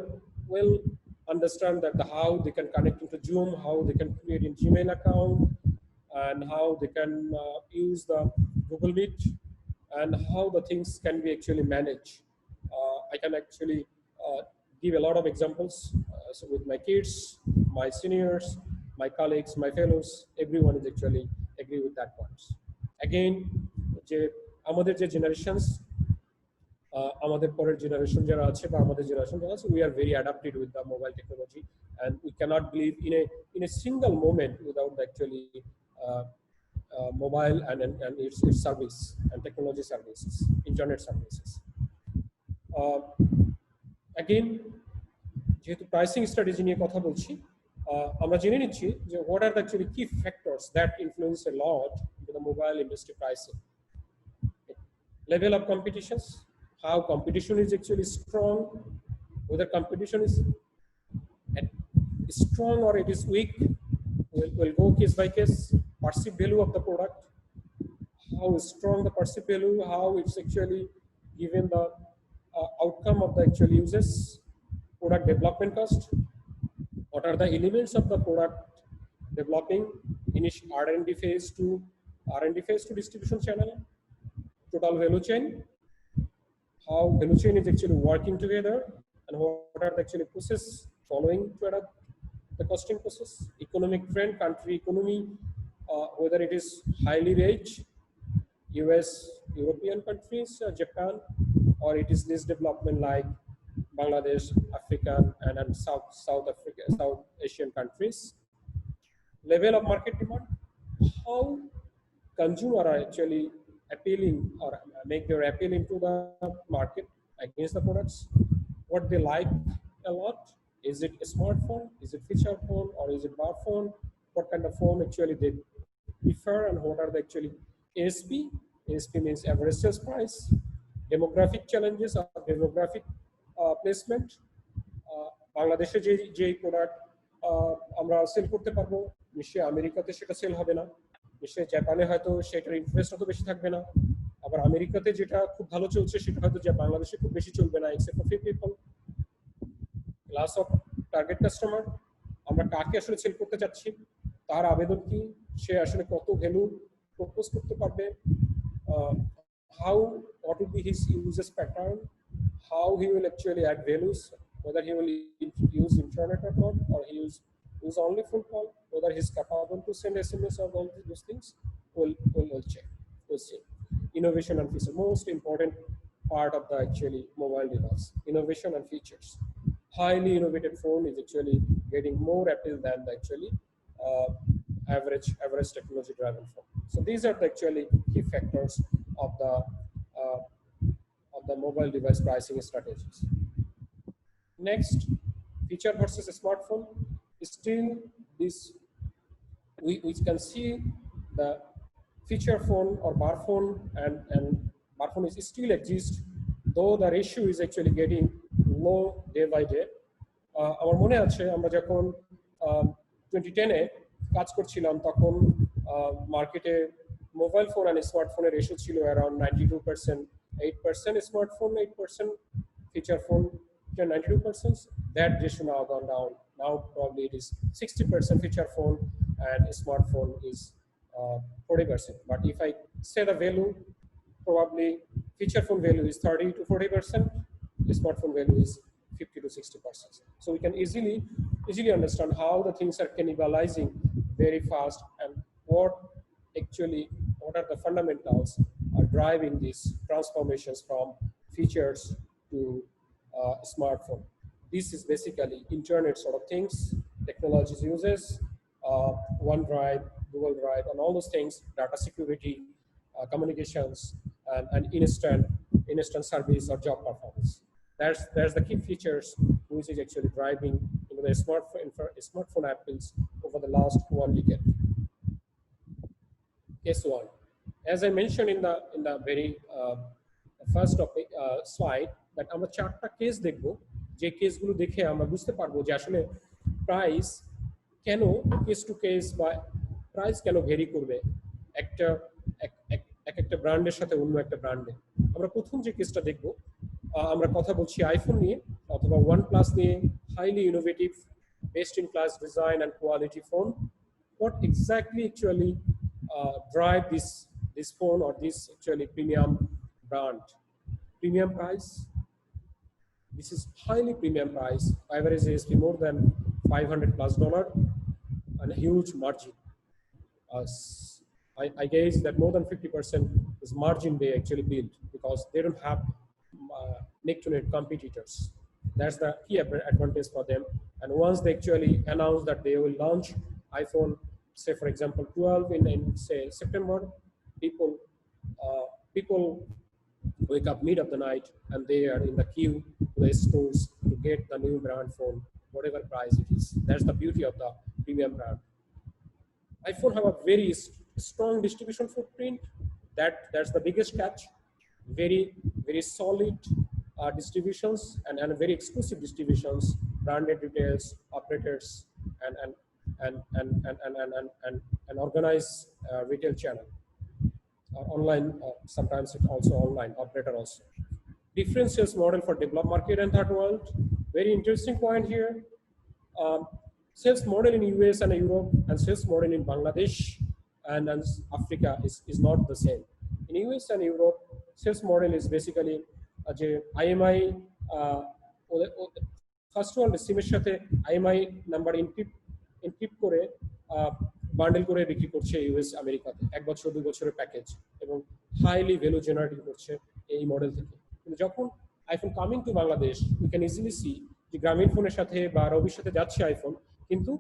understand that how they can connect into Zoom, how they can create a Gmail account, and how they can use the Google Meet, and how the things can be actually managed. I can actually give a lot of examples. So with my kids, my seniors, my colleagues, my fellows, everyone is actually agree with that point. Again, যে আমাদের যে generations, আমাদের পরের generation যারা আছে বা আমাদের generation যারা আছে, we are very adapted with the mobile technology, and we cannot believe in a single moment without actually mobile and its service and technology services, internet services. Again, যেহেতু pricing strategy নিয়ে কথা বলছি, আমরা জেনে নিচ্ছি যে what are the actually key factors that influence a lot into the mobile industry pricing. Level of competitions, how competition is actually strong, whether competition is strong or it is weak, we'll go case by case. Perceived value of the product, how strong the perceived value, how it's actually given the outcome of the actual uses. Product development cost, what are the elements of the product developing initial R&D phase to distribution channel. Total value chain, how value chain is actually working together, and what are the actually process following to adapt the costing process. Economic trend, country economy, whether it is highly rich US, European countries, Japan, or it is this development like Bangladesh, African, and South Asian countries. Level of market demand, how consumers are actually appealing or make their appeal into the market against the products. What they like a lot, is it a smartphone, is it feature phone, or is it bar phone? What kind of phone actually they prefer, and what are the actually ASP? ASP means average sales price. Demographic challenges or demographic placement. বাংলাদেশে যে product আমরা sell করতে পারবো, নিশ্চয়ই আমেরিকাতে সেটা sell হবে না, নিশ্চয়ই জাপানে হয়তো সেটার ইন্টারেস্ট অত বেশি থাকবে না, আবার আমেরিকাতে যেটা খুব ভালো চলছে সেটা হয়তো যে বাংলাদেশে খুব বেশি চলবে না, except for few people. Class of target customer, আমরা কাকে আসলে সেল করতে চাচ্ছি, তার আবেদন কি, সে আসলে কত ভ্যালু প্রপোজ করতে পারবে, how what will be his uses pattern, how he will actually add values, whether he will use internet or not, or he use only phone call, whether he's capable to send SMS or all those things, we'll check. We'll see. Innovation and features, most important part of the actually mobile device. Innovation and features. Highly innovative phone is actually getting more appeal than the actually average technology driven phone. So these are the actually key factors of the mobile device pricing strategies. Next, feature versus smartphone. Still, this we can see the feature phone or bar phone and bar phone is still exist, though the ratio is actually getting low day by day. আমার মনে আছে আমরা যখন 2010-এ কাজ করছিলাম তখন মার্কেটে mobile phone আর স্মার্টফোনের রেশিও ছিল around 92%, 8% smartphone, 8% feature phone, 92%. That ratio now gone down. Now probably it is 60% feature phone and smartphone is 40%. But if I say the value, probably feature phone value is 30 to 40%, the smartphone value is 50 to 60%. So we can easily understand how the things are cannibalizing very fast, and what are the fundamentals are driving these transformations from features to smartphone. This is basically internet sort of things, technologies uses, OneDrive, Google Drive, and all those things, data security, communications, and instant service or job performance. There's the key features which is actually driving in into the smartphone apples over the last 1 decade. Case one, as I mentioned in the very first topic slide, that আমরা চারটা case দেখব, যে কেসগুলো দেখে আমরা বুঝতে পারবো যে আসলে প্রাইস কেন কেস টু কেস বা প্রাইস কেন ভেরি করবে একটা একটা ব্র্যান্ডের সাথে অন্য একটা ব্র্যান্ডে। আমরা প্রথম যে কেসটা দেখব, আমরা কথা বলছি আইফোন নিয়ে অথবা OnePlus নিয়ে, highly innovative, best in class design and quality phone. What exactly actually drive this phone or this actually premium brand? Premium price. This is highly premium price. Average ASP more than $500+ and a huge margin. I guess that more than 50% is margin they actually build because they don't have neck-to-neck competitors. That's the key advantage for them. And once they actually announce that they will launch iPhone, say for example 12 in say September, people wake up mid of the night and they are in the queue to the stores to get the new brand phone, whatever price it is. That's the beauty of the premium brand. iPhone have a very strong distribution footprint. That's the biggest catch. Very solid distributions and very exclusive distributions, branded retails, operators, and organized retail channel. Online, sometimes it's also online operator also. Different sales model for developed market and third world. Very interesting point here. Sales model in US and Europe and sales model in Bangladesh and Africa is not the same. In US and Europe, sales model is basically যে IMI first of all সিমের সাথে IMI number encrypt করে bundle করে বিক্রি করছে US আমেরিকাতে 1 বছর 2 বছরের প্যাকেজ এবং হাইলি ভ্যালু জেনারেট করছে এই মডেল থেকে। কিন্তু যখন iPhone coming to Bangladesh, we can easily see যে গ্রামীণ ফোনের সাথে বা রবির সাথে যাচ্ছে আইফোন, কিন্তু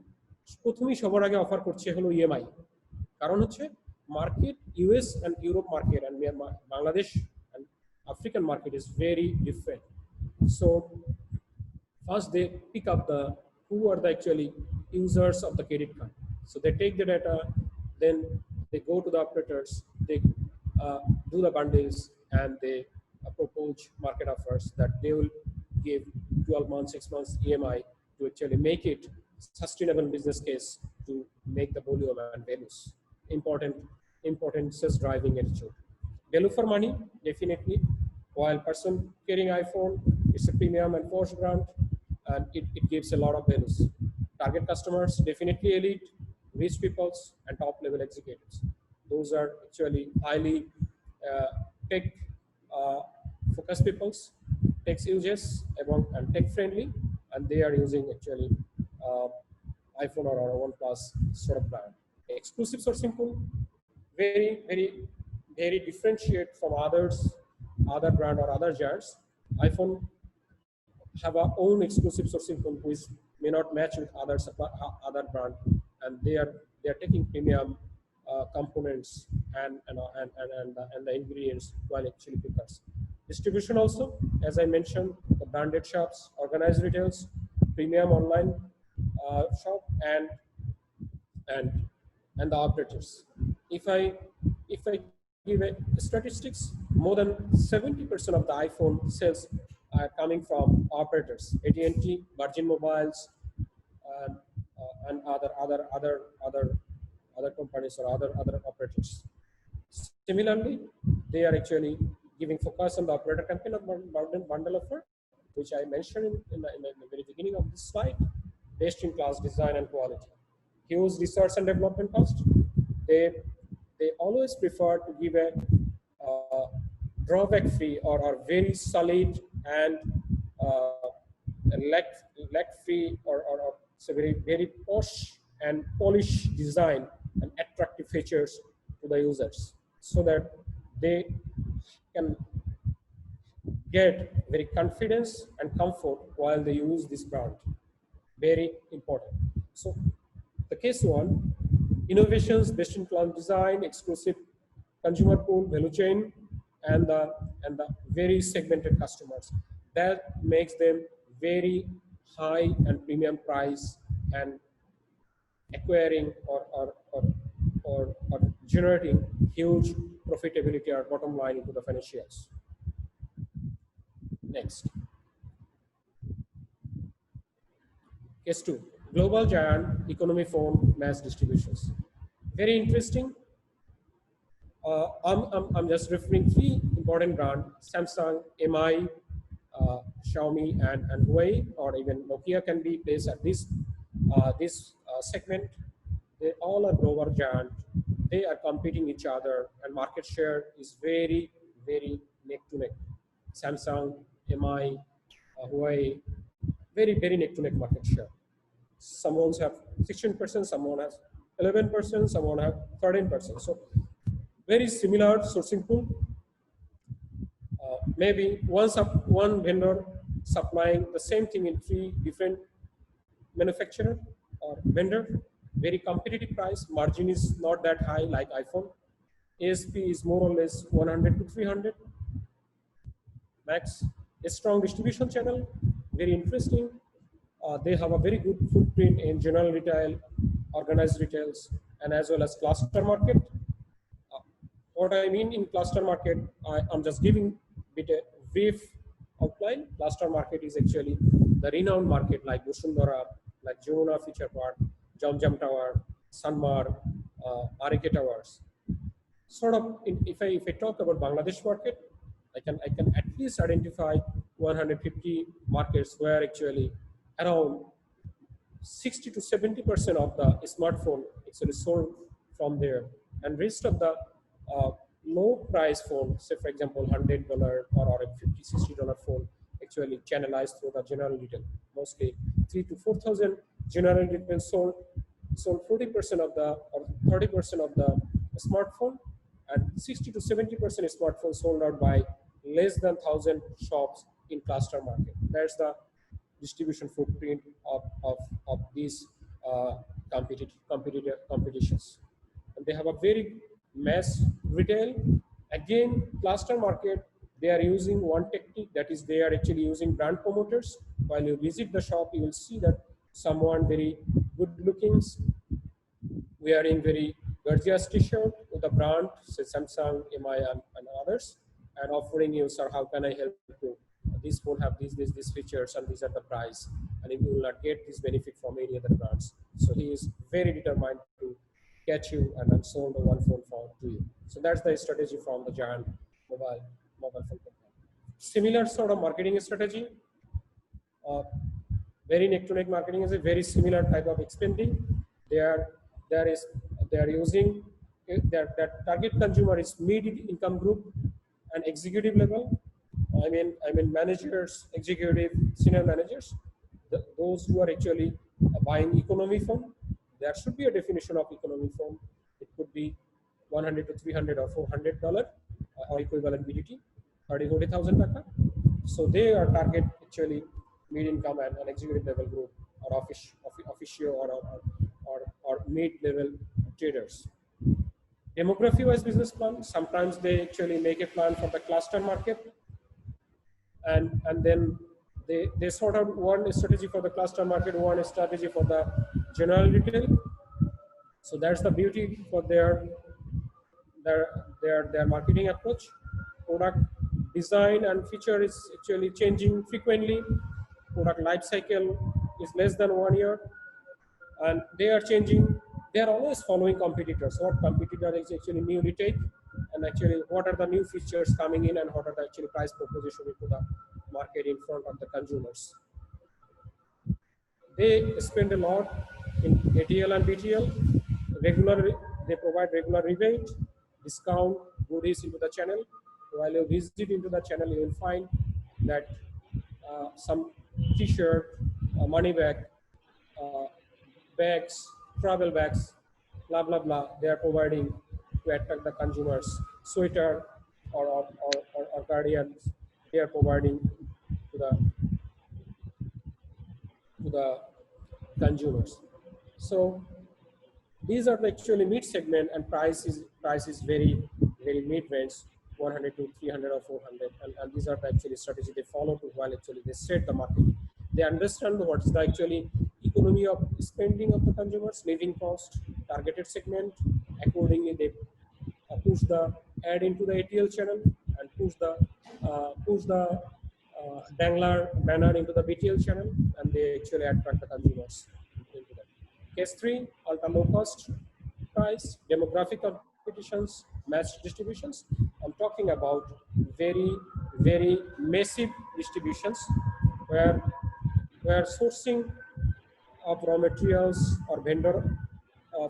প্রথমেই সবার আগে অফার করছে হলো ইএমআই। কারণ হচ্ছে market US and Europe market and Bangladesh and African market is very different. So first they pick up who are the actually users of the credit card. So they take the data, then they go to the operators, they do the bundles, and they propose market offers that they will give 12 months, 6 months EMI to actually make it sustainable business case to make the volume and values. Important sales driving attitude. Value for money, definitely. While person carrying iPhone, it's a premium and posh brand, and it gives a lot of values. Target customers, definitely elite, rich peoples, and top level executives. Those are actually highly tech focused peoples, tech users, and tech friendly, and they are using actually iPhone or OnePlus sort of brand. Exclusive or simple, very differentiate from other brand or other jars. iPhone have our own exclusive sourcing code which may not match with other brand, and they are taking premium components and the ingredients while actually pickers. Distribution also, as I mentioned, the branded shops, organized retails, premium online shop, and the operators. If I give a statistics, more than 70% of the iPhone sales are coming from operators, AT&T, Virgin Mobiles, and other companies or other operators. Similarly, they are actually giving focus on the operator campaign of bundle offer, which I mentioned in the very beginning of this slide. Best in class design and quality, huge research and development cost. They always prefer to give a drawback free or very solid and lag free or so very posh and polished design and attractive features to the users, so that they can get very confidence and comfort while they use this brand. Very important. So the case one, innovations, best in class design, exclusive consumer pool, value chain, and the very segmented customers. That makes them very high and premium price and acquiring or generating huge profitability or bottom line into the financials. Next. Case 2, global giant economy phone mass distributions. Very interesting. I'm just referring three important brands: Samsung, MI, Xiaomi, and Huawei, or even Nokia can be placed at this segment. They all are global giant. They are competing each other, and market share is very, very neck to neck. Samsung, MI, Huawei, very, very neck to neck market share. Someone have 16%, someone has 11%, someone have 13%. So very similar sourcing pool. Maybe one vendor supplying the same thing in three different manufacturer or vendor. Very competitive price. Margin is not that high like iPhone. ASP is more or less 100 to 300 max. A strong distribution channel. Very interesting. They have a very good footprint in general retail, organized retails, and as well as cluster market. What I mean in cluster market, I'm just giving a brief outline. Cluster market is actually the renowned market like Bosundara, like Jamuna Feature Park, Jam Tower, Sanmar, Arike Towers. Sort of, if I talk about Bangladesh market, I can at least identify 150 markets where actually around 60 to 70% of the smartphone actually sold from there, and rest of the low price phone, say for example $100 or a $50-$60 phone, actually channelized through the general retail. Mostly 3,000 to 4,000 general retail sold 40% of the or 30% of the smartphone, and 60 to 70% smartphones sold out by less than 1,000 shops in cluster market. There's the distribution footprint of these competitions. And they have a very mass retail. Again, cluster market, they are using one technique, that is they are actually using brand promoters. While you visit the shop, you will see that someone very good looking, wearing very gorgeous t-shirt with a brand, say Samsung, MI, and others, and offering you, sir, how can I help you? This phone have these features, and these are the price, and you will not get this benefit from any other brands. So he is very determined to catch you and then sold the one phone to you. So that's the strategy from the giant mobile phone company. Similar sort of marketing strategy. Very neck-to-neck marketing is a very similar type of expanding. Their using their target consumer is mid-income group and executive level. I mean managers, executive, senior managers, those who are actually buying economy phone. There should be a definition of economy phone. It could be 100 to 300 or $400 or equivalent BDT, 30,000 taka. So they are target actually mid-income and an executive level group, or officio or mid-level traders. Demography-wise business plan. Sometimes they actually make a plan for the cluster market, and then they sort out one strategy for the cluster market, one strategy for the general retail. So that's the beauty for their marketing approach. Product design and feature is actually changing frequently. Product life cycle is less than 1 year, and they are changing. They are always following competitors. What competitor is actually new retake, and actually what are the new features coming in, and what are the actually price proposition into the market in front of the consumers. They spend a lot in ATL and BTL. They provide regular rebate, discount, goodies into the channel. While you visit into the channel, you will find that some t-shirt, money bag, bags, travel bags, blah blah blah, they are providing to attract the consumers. Sweater or guardians, they are providing to the consumers. So these are the actually mid segment, and price is very mid range, 100 to 300 or 400, and these are the actually strategy they follow to while actually they set the market. they understand what is the actually economy of spending of the consumers, living cost, targeted segment. Accordingly, they push the ad into the ATL channel and push the dangler banner into the BTL channel, and they actually attract the consumers into that. Case 3, ultra low cost price, demographic competitions, match distributions. I'm talking about very massive distributions where sourcing of raw materials or vendor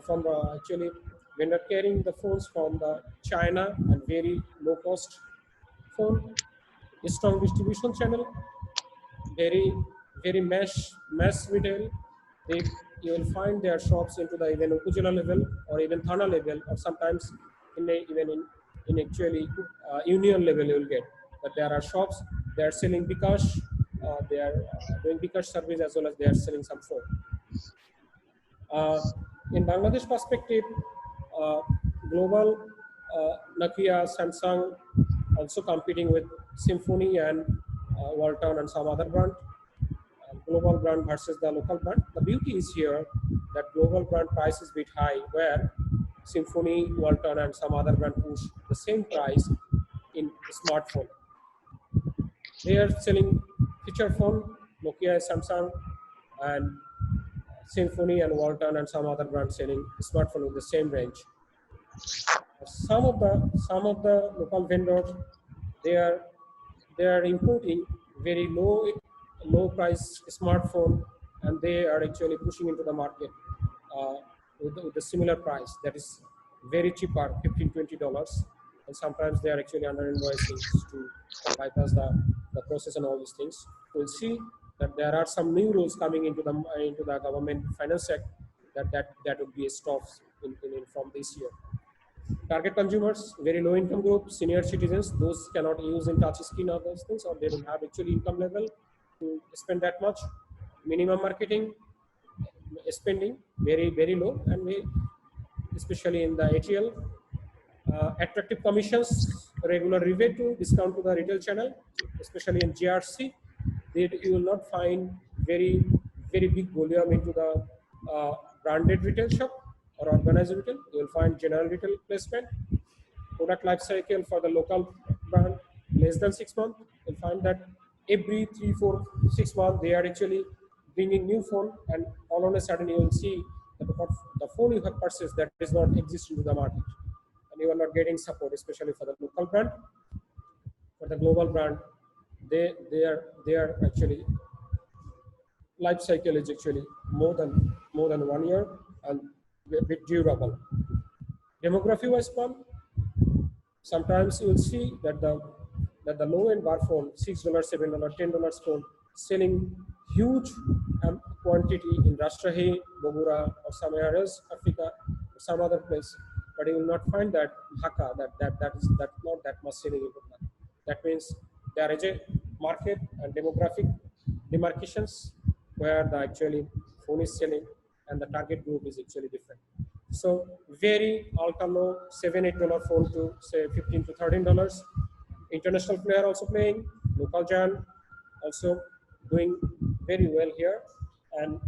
from the actually vendor carrying the phones from the China and very low cost phone, strong distribution channel, very mass retail. They You will find their shops into the even Upazila level or even Thana level, or sometimes even in actually union level you will get. But there are shops, they are selling Bikash, they are doing Bikash service as well as they are selling some phone. In Bangladesh perspective, global Nokia, Samsung also competing with Symphony and Walton and some other brand. Global brand versus the local brand. The beauty is here that global brand price is a bit high, where Symphony, Walton, and some other brand push the same price in smartphone. They are selling feature phone, Nokia, Samsung, and Symphony and Walton and some other brands selling smartphone with the same range. Some of the local vendors, they are importing very low price smartphone, and they are actually pushing into the market with a similar price that is very cheaper, $15-20, and sometimes they are actually under invoicing to bypass the process and all these things. We'll see that there are some new rules coming into the government finance act that would be stopped from this year. Target consumers, very low income group, senior citizens, those cannot use in touch screen or those things, or they don't have actually income level to spend that much. Minimum marketing spending very low, and especially in the ATL. Attractive commissions, regular rebate to discount to the retail channel, especially in GRC. You will not find very big volume into the branded retail shop or organized retail. You will find general retail placement. Product life cycle for the local brand less than 6 months. You'll find that every 3, 4, 6 months they are actually bringing new phone, and all on a sudden you will see that the phone you have purchased that does not exist into the market, and you are not getting support, especially for the local brand. For the global brand, they are actually life cycle is actually more than 1 year and a bit durable. Demography wise one, sometimes you will see that the low end bar phone, $6, $7, $10 phone selling huge quantity in Rajshahi, Bogura, or somewhere else, Africa, or some other place, but you will not find that Dhaka, that is not that much selling in Bogura. That means there is a market and demographic demarcations where the actually phone is selling and the target group is actually different. So very ultra low $7-8 phone to say $15 to $13. International player also playing, local giant also doing very well here, and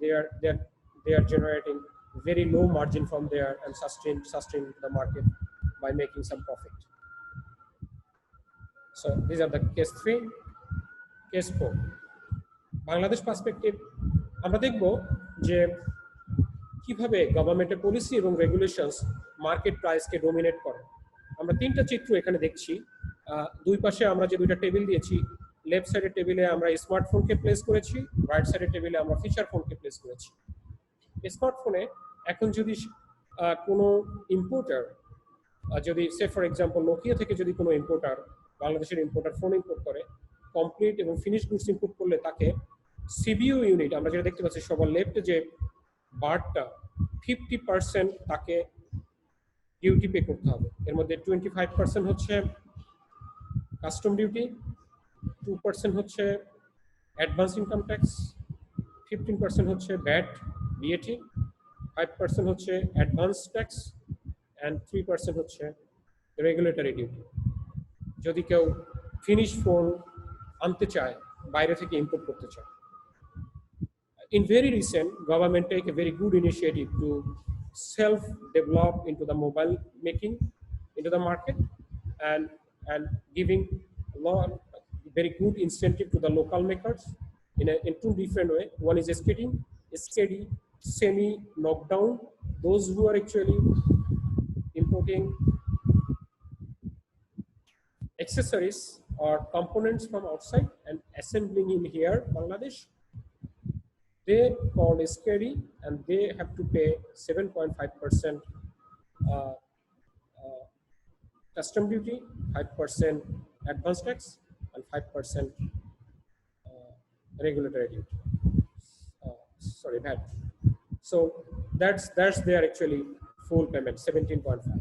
they are generating very low margin from there and sustain the market by making some profit. So these are the case 3. Case 4, Bangladesh perspective আমরা দেখব যে কিভাবে গভর্নমেন্টের policy এবং regulations market প্রাইসকে dominate করে। আমরা 3টা চিত্র এখানে দেখছি। দুই পাশে আমরা যে 2টা টেবিল দিয়েছি, লেফট সাইডের টেবিলে আমরা স্মার্টফোনকে প্লেস করেছি, রাইট সাইডের টেবিলে আমরা ফিচার ফোনকে প্লেস করেছি। স্মার্টফোনে এখন যদি কোনো ইম্পোর্টার যদি সে ফর এক্সাম্পল নোকিয়া থেকে যদি কোনো ইম্পোর্টার বাংলাদেশের ইম্পোর্টার ফোন ইম্পোর্ট করে, কমপ্লিট এবং ফিনিশ গুডস ইম্পোর্ট করলে তাকে সিবিইউ ইউনিট আমরা যেটা দেখতে পাচ্ছি সবার লেফটে যে বারটা 50% তাকে ডিউটি পে করতে হবে। এর মধ্যে 25% হচ্ছে কাস্টম ডিউটি, 2% হচ্ছে অ্যাডভান্স ইনকাম ট্যাক্স, 15% হচ্ছে ভ্যাট বিএটি, 5% হচ্ছে অ্যাডভান্স ট্যাক্স, অ্যান্ড 3% হচ্ছে রেগুলেটরি ডিউটি। যদি কেউ ফিনিশ ফোন আনতে চায় বাইরে থেকে ইম্পোর্ট করতে চায়। In very recent, government take a very good initiative to self-develop into the mobile making into the market, and giving a lot very good incentive to the local makers in two different way. One is SKD, semi knockdown, those who are actually importing accessories or components from outside and assembling in here, Bangladesh. They call SKD, and they have to pay 7.5% custom duty, 5% advance tax, and 5% regulatory duty. Sorry, VAT. So that's their actually full payment, 17.5.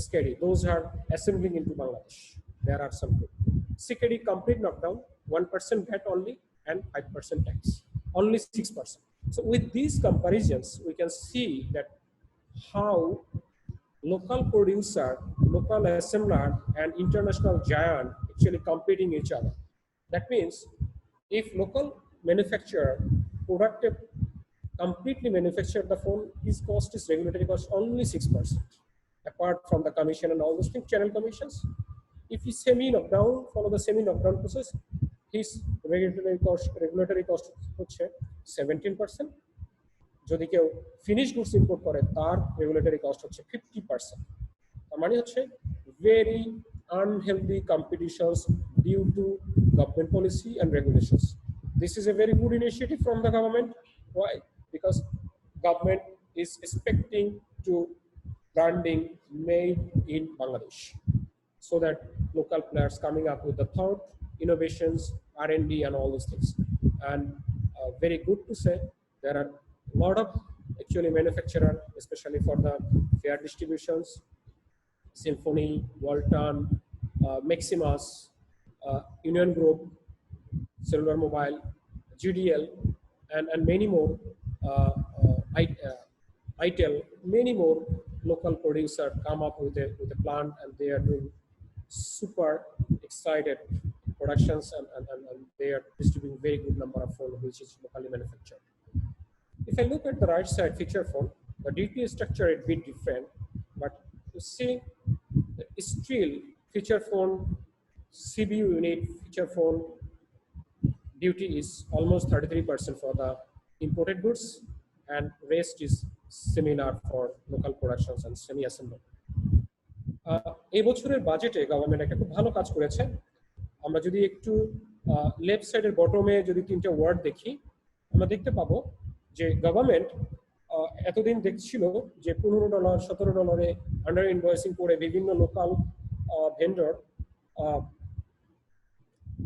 SKD, those are assembling into Bangladesh. There are some good. CKD complete knockdown, 1% VAT only, and 5% tax, only 6%. So with these comparisons, we can see that how local producer, local assembler, and international giant actually competing each other. That means if local manufacturer productive completely manufacture the phone, his cost is regulatory cost only 6%, apart from the commission and all those things, channel commissions. If he semi knockdown, follow the semi knockdown process, his regulatory cost হচ্ছে 17%. যদি কেউ finish goods import করে তার regulatory cost হচ্ছে 50%। তার মানে হচ্ছে very unhealthy competitions due to government policy and regulations. This is a very good initiative from the government. Why? Because government is expecting to branding made in Bangladesh, so that local players coming up with the thought, innovations, R&D, and all those things. And very good to say there are a lot of actually manufacturer, especially for the fair distributions, Symphony, Walton, Maximus, Union Group, Cellular Mobile, GDL, and many more, ITEL, many more local producers come up with a plant, and they are doing super excited productions, and they are distributing very good number of phones which is locally manufactured. If I look at the right side feature phone, the DPA structure is a bit different, but you see still feature phone, CBU unit feature phone duty is almost 33% for the imported goods, and rest is similar for local productions and semi-assembled. এই বছরের বাজেটে government একটা খুব ভালো কাজ করেছে। আমরা যদি একটু লেফট সাইডের বটমে যদি তিনটা ওয়ার্ড দেখি, আমরা দেখতে পাবো যে গভর্নমেন্ট এতদিন দেখছিল যে $15 $17 আন্ডার ইনভয়েসিং করে বিভিন্ন লোকাল ভেন্ডর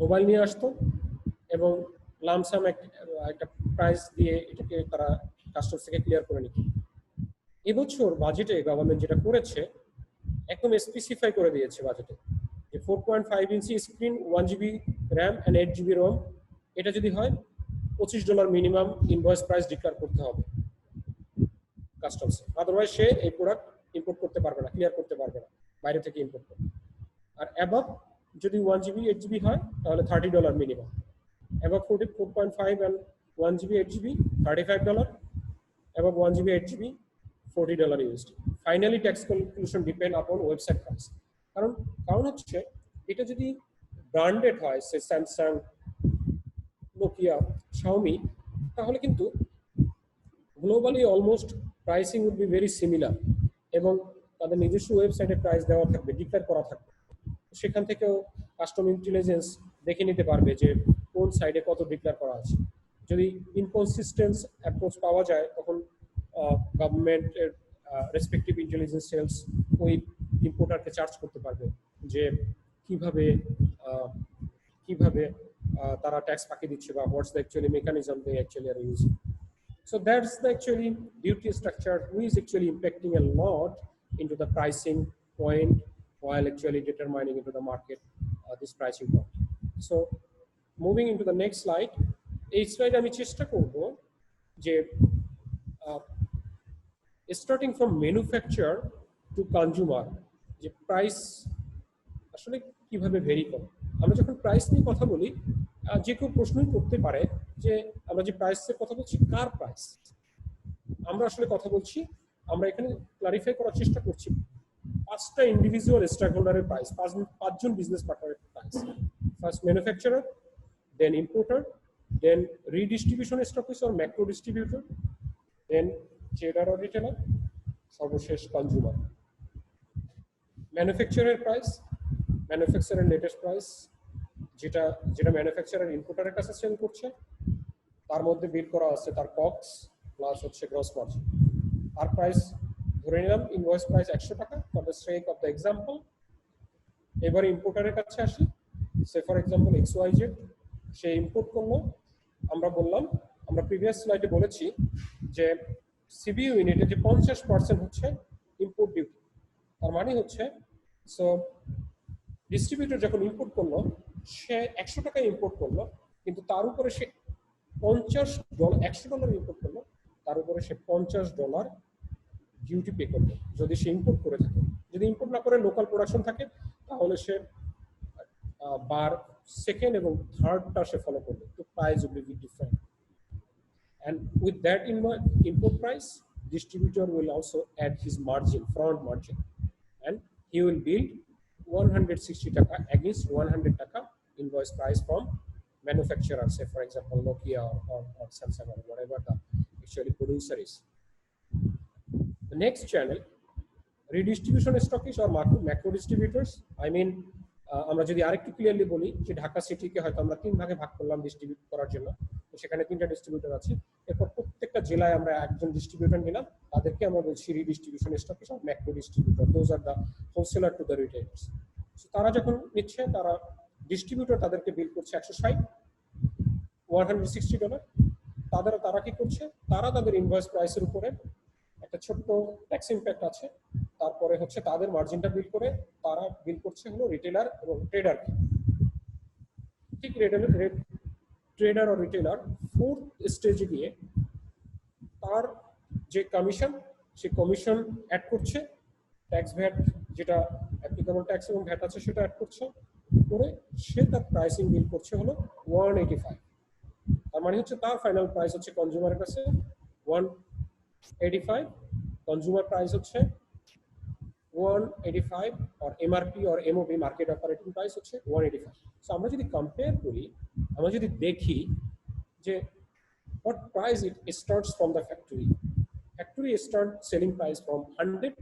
মোবাইল নিয়ে আসতো এবং লামসাম একটা প্রাইস দিয়ে এটাকে তারা কাস্টমস থেকে ক্লিয়ার করে নিত। এবছর বাজেটে গভর্নমেন্ট যেটা করেছে একদম স্পেসিফাই করে দিয়েছে বাজেটে যে 4.5 inch screen, 1 GB RAM and 8 GB ROM, এটা যদি হয় $25 মিনিমাম ইনভয়েস প্রাইস ডিক্লেয়ার করতে হবে কাস্টমসে, আদারওয়াইজ সে এই প্রোডাক্ট ইম্পোর্ট করতে পারবে না, ক্লিয়ার করতে পারবে না, বাইরে থেকে ইম্পোর্ট করবে। আর অ্যাবাভ যদি 1 GB 8 GB হয় তাহলে $30 minimum, above 4.5 and 1 GB 8 GB $35, above 1 GB 8 GB $40 USD. Finally tax calculation depend আপন ওয়েবসাইট প্রাইস। কারণ হচ্ছে এটা যদি ব্র্যান্ডেড হয়, সে স্যামসাং, নোকিয়া, শাওমি, তাহলে কিন্তু globally almost pricing would be very similar, এবং তাদের নিজস্ব ওয়েবসাইটে প্রাইস দেওয়া থাকবে, ডিক্লেয়ার করা থাকবে। সেখান থেকেও কাস্টম ইন্টেলিজেন্স দেখে নিতে পারবে যে কোন সাইডে কত ডিক্লেয়ার করা আছে। যদি ইনকনসিস্টেন্স অ্যাপ্রোচ পাওয়া যায় তখন গভর্নমেন্টের রেসপেক্টিভ ইন্টেলিজেন্স সেলস ওই ইম্পোর্টারকে চার্জ করতে পারবে যে কিভাবে তারা ট্যাক্স ফাঁকি দিচ্ছে, বা what's the actually mechanism they actually are using. So that's the actually duty structure which is actually impacting a lot into the pricing point while actually determining into the market this pricing point. So moving into the next slide, এই স্লাইডে আমি চেষ্টা করব যে starting from manufacturer to consumer যে price আসলে কিভাবে very করে। আমরা যখন প্রাইস নিয়ে কথা বলি যে কেউ প্রশ্নই করতে পারে যে আমরা যে প্রাইসের কথা বলছি কার প্রাইস, আমরা আসলে কথা বলছি, আমরা এখানে ক্লারিফাই করার চেষ্টা করছি 5টা ইন্ডিভিজুয়াল স্টেক হোল্ডারের প্রাইস, 5জন বিজনেস পার্টনারের price. First manufacturer, then importer, then redistribution stockist or macro distributor, then trader or retailer, সর্বশেষ কনজিউমার। ম্যানুফ্যাকচারের প্রাইস, ম্যানুফ্যাকচারের লেটেস্ট প্রাইস, যেটা যেটা ম্যানুফ্যাকচারার ইম্পোর্টারের কাছে সেল করছে, তার মধ্যে বিল করা আছে তার কক্স প্লাস হচ্ছে গ্রস মার্জিন। আর প্রাইস ধরে নিলাম ইনভয়েস প্রাইস 100 টাকা for the sake of the example. এবারে ইম্পোর্টারের কাছে আসি, সে ফর এক্সাম্পল XYZ, সে ইম্পোর্ট করলো, আমরা বললাম, আমরা প্রিভিয়াস স্লাইডে বলেছি যে সিবিইউ ইউনিটে যে 50% হচ্ছে ইম্পোর্ট ডিউটি। তার মানে হচ্ছে সো ডিস্ট্রিবিউটর যখন ইম্পোর্ট করলো, সে 100 টাকায় ইম্পোর্ট করলো, কিন্তু তার উপরে সে $50, $100 ইম্পোর্ট করলো, তার উপরে সে $50 ডিউটি পে করবে যদি সে ইম্পোর্ট করে থাকে। যদি ইম্পোর্ট না করে লোকাল প্রোডাকশন থাকে, তাহলে সে বার সেকেন্ড এবং থার্ডটা সে ফলো করবে, তো price will be different. And with that import price, distributor will also add his margin, front margin, and he will build 160 taka against 100 taka invoice price from manufacturer, say for example Nokia or Samsung or whatever the actually producer is. The next channel, redistribution stockists or macro distributors. I mean, আমরা যদি আরেকটু clearly বলি যে ঢাকা সিটিকে হয়তো আমরা 3 ভাগে ভাগ করলাম ডিস্ট্রিবিউট করার জন্য, তো সেখানে 3টা ডিস্ট্রিবিউটর আছে। এরপর প্রত্যেকটা জেলায় আমরা একজন ডিস্ট্রিবিউটর নিলাম, তাদেরকে আমরা বলছি রিডিস্ট্রিবিউশন স্টকিস্ট আর macro distributor. Those are the wholesaler to the retailers. So তারা যখন নিচ্ছে, তারা ডিস্ট্রিবিউটর তাদেরকে বিল করছে 160 $160। তারা কি করছে, তারা তাদের ইনভয়েস প্রাইসের উপরে একটা ছোট্ট ট্যাক্স ইম্প্যাক্ট আছে, তারপরে হচ্ছে তাদের মার্জিনটা বিল করে তারা বিল করছে হলো রিটেলার এবং ট্রেডারকে। ঠিক ট্রেডার ও রিটেলার 4th স্টেজে গিয়ে তার যে কমিশন, সে কমিশন অ্যাড করছে, ট্যাক্স ভ্যাট যেটা অ্যাপ্লিকেবল ট্যাক্স এবং ভ্যাট আছে সেটা অ্যাড করছে, করে সে তার প্রাইসিং বিল করছে হলো 185। তার মানে হচ্ছে তার ফাইনাল প্রাইস হচ্ছে কনজিউমারের কাছে 185, কনজিউমার প্রাইস হচ্ছে 185 or MRP or MOP, market operating price হচ্ছে 185। সো আমরা যদি কম্পেয়ার করি, আমরা যদি দেখি যে what price it starts from the factory start selling price from 100,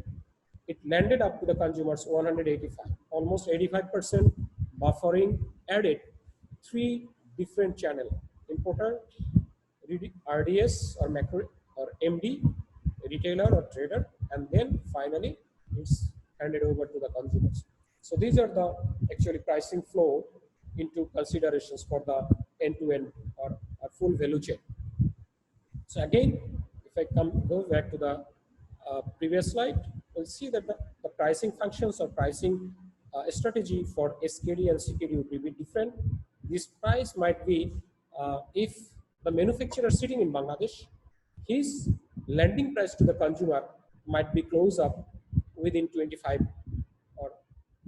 it landed up to the consumers 185, almost 85% buffering added 3 different channel: importer, RDS or macro or MD, retailer or trader, and then finally it's handed over to the consumers. So these are the actually pricing flow into considerations for the end-to-end or full value chain. So again, if I go back to the previous slide, we'll see that the pricing functions or pricing strategy for SKD and CKD will be different. This price might be if the manufacturer sitting in Bangladesh, his landing price to the consumer might be close up within 25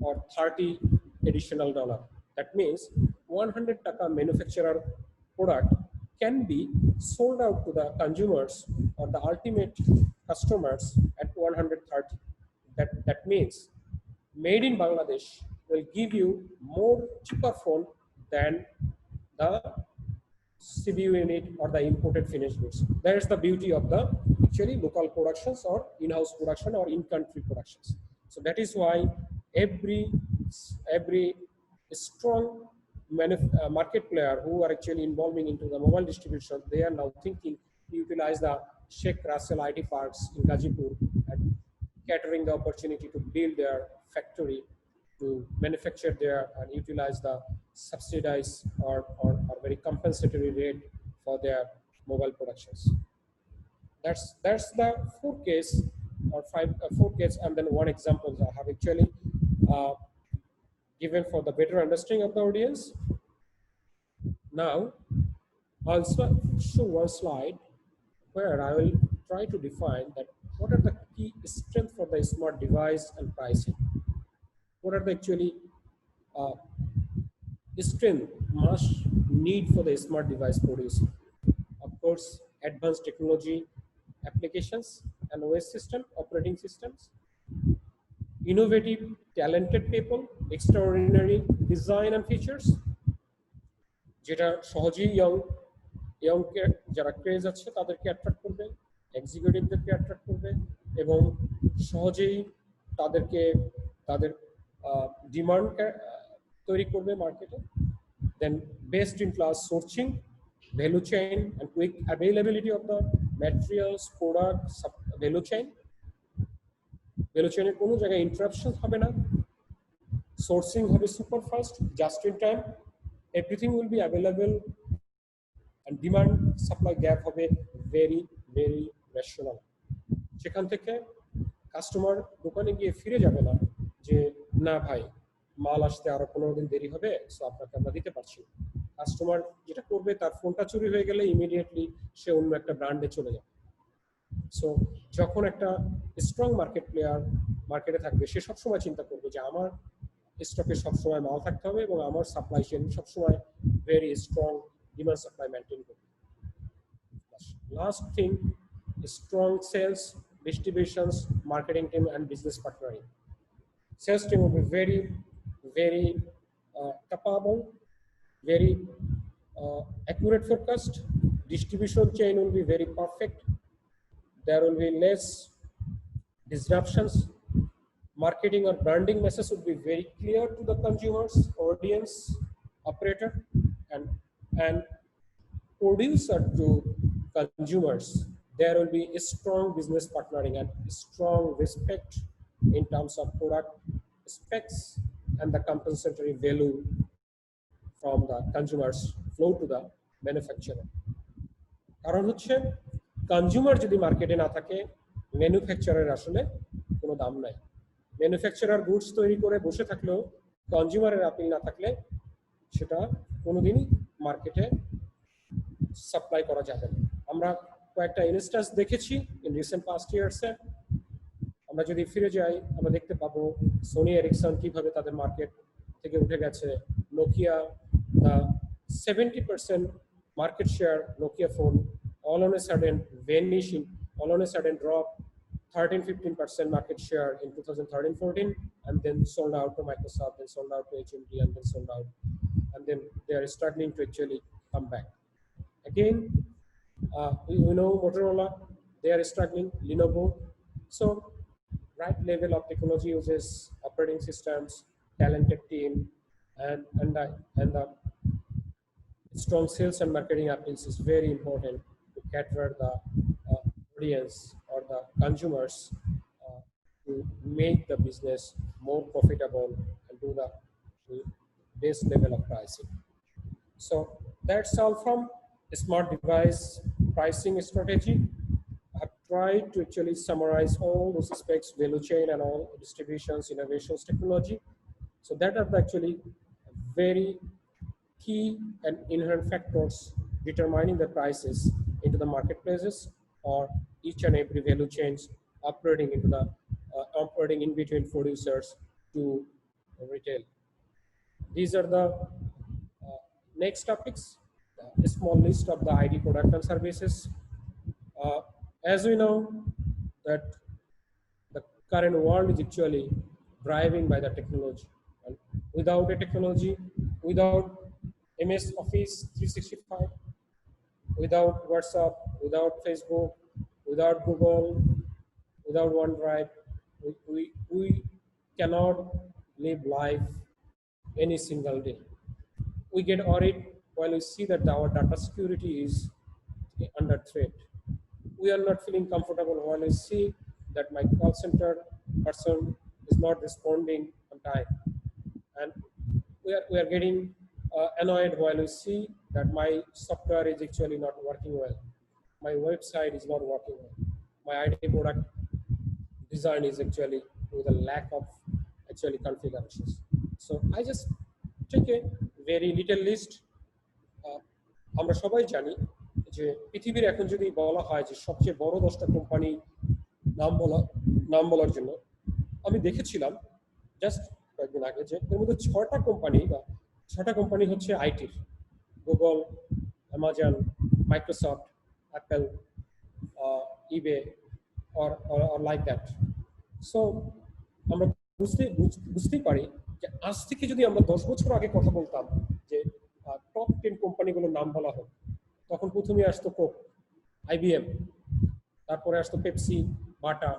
or 30 additional dollar. That means 100 taka manufacturer product can be sold out to the consumers or the ultimate customers at 130. That means made in Bangladesh will give you more cheaper phone than the CBU unit or the imported finished goods. That is the beauty of the actually local productions or in-house production or in-country productions. So that is why every strong market player who are actually involving into the mobile distribution, they are now thinking to utilize the Sheikh Russell IT parks in Gazipur and catering the opportunity to build their factory to manufacture there and utilize the subsidized or very compensatory rate for their mobile productions. That's the 4 case or 4 case, and then 1 example I have actually given for the better understanding of the audience. Now I'll show 1 slide where I will try to define that what are the key strengths for the smart device and pricing. What are the actually strength must need for the smart device producer. Of course, advanced technology applications and OS system, operating systems, innovative, talented people, extraordinary design and features, যেটা সহজেই young যারা craze আছে তাদেরকে attract করবে, এক্সিকিউটিভদেরকে attract করবে এবং সহজেই তাদেরকে তাদের ডিমান্ড তৈরি করবে মার্কেটে। Then best in class sourcing, value chain and quick availability of the materials, products, value chain এর কোনো জায়গায় ইন্টারাপশন হবে না, সোর্সিং হবে super fast, just in time, everything will be available and demand supply gap হবে very very rational। সেখান থেকে customer দোকানে গিয়ে ফিরে যাবে না যে না ভাই মাল আসতে আরো 15 দিন দেরি হবে, সো আপনাকে আমরা দিতে পারছি। কাস্টমার যেটা করবে, তার ফোনটা চুরি হয়ে গেলে ইমিডিয়েটলি সে অন্য একটা ব্র্যান্ডে চলে যাবে। সো যখন একটা স্ট্রং মার্কেট প্লেয়ার মার্কেটে থাকবে, সে সবসময় চিন্তা করবে যে আমার স্টকে সবসময় মাল থাকতে হবে এবং আমার সাপ্লাই চেইন সবসময় very strong demand supply maintain করবে। Last thing, strong sales, distributions, marketing team and business partnering. Sales team will be very capable, very accurate forecast. Distribution chain will be very perfect. There will be less disruptions. Marketing or branding message would be very clear to the consumers, audience, operator, and producer to consumers. There will be a strong business partnering and strong respect in terms of product specs and the compensatory value from the consumers flow to the manufacturer. কারণ হচ্ছে consumer যদি মার্কেটে না থাকে, ম্যানুফ্যাকচারের আসলে কোনো দাম নাই। ম্যানুফ্যাকচারার গুডস তৈরি করে বসে থাকলেও কনজিউমারের আপিল না থাকলে সেটা কোনোদিনই মার্কেটে সাপ্লাই করা যাবে না। আমরা কয়েকটা ইনস্ট্যান্স দেখেছি ইন রিসেন্ট পাস্ট ইয়ার্সে। আমরা যদি ফিরে যাই, আমরা দেখতে পাবো সোনি এরিকসন কিভাবে তাদের মার্কেট থেকে উঠে গেছে। Nokia, 70% market share Nokia phone all on a sudden vanishing, all on a sudden drop 13-15% market share in 2013-14, and then sold out to Microsoft, then sold out to HMD, and then sold out, and then they are struggling to actually come back again. We know Motorola, they are struggling, Lenovo. So right level of technology uses, operating systems, talented team, and the strong sales and marketing appeals is very important to cater the audience or the consumers to make the business more profitable and do the best level of pricing. So that's all from smart device pricing strategy. I have tried to actually summarize all those aspects, value chain and all distributions, innovations, technology. So that are actually very key and inherent factors determining the prices into the marketplaces or each and every value chains operating into the operating in between producers to retail. These are the next topics. A small list of the ID product and services. As we know that the current world is actually driving by the technology, and without a technology, without MS Office 365, without WhatsApp, without Facebook, without Google, without OneDrive, we cannot live life any single day. We get worried while we see that our data security is under threat. We are not feeling comfortable while we see that my call center person is not responding on time, and we are getting annoyed while we see that my software is actually not working well, my website is not working well, my ID product design is actually with a lack of actually configurations. So I just take a very little list. আমরা সবাই জানি যে পৃথিবীর এখন যদি বলা হয় যে সবচেয়ে বড় 10টা কোম্পানি নাম বলার জন্য, আমি দেখেছিলাম জাস্ট কয়েকদিন আগে যে এর মধ্যে 6টা কোম্পানি বা ছটা কোম্পানি হচ্ছে আইটির, Google, Amazon, Microsoft, Apple, eBay or like that. So আমরা বুঝতেই পারি যে আজ থেকে যদি আমরা 10 বছর আগে কথা বলতাম যে টপ 10 কোম্পানিগুলোর নাম বলা হোক, তখন প্রথমে আসতো কোক, আইবিএম, তারপরে আসতো পেপসি, বাটা,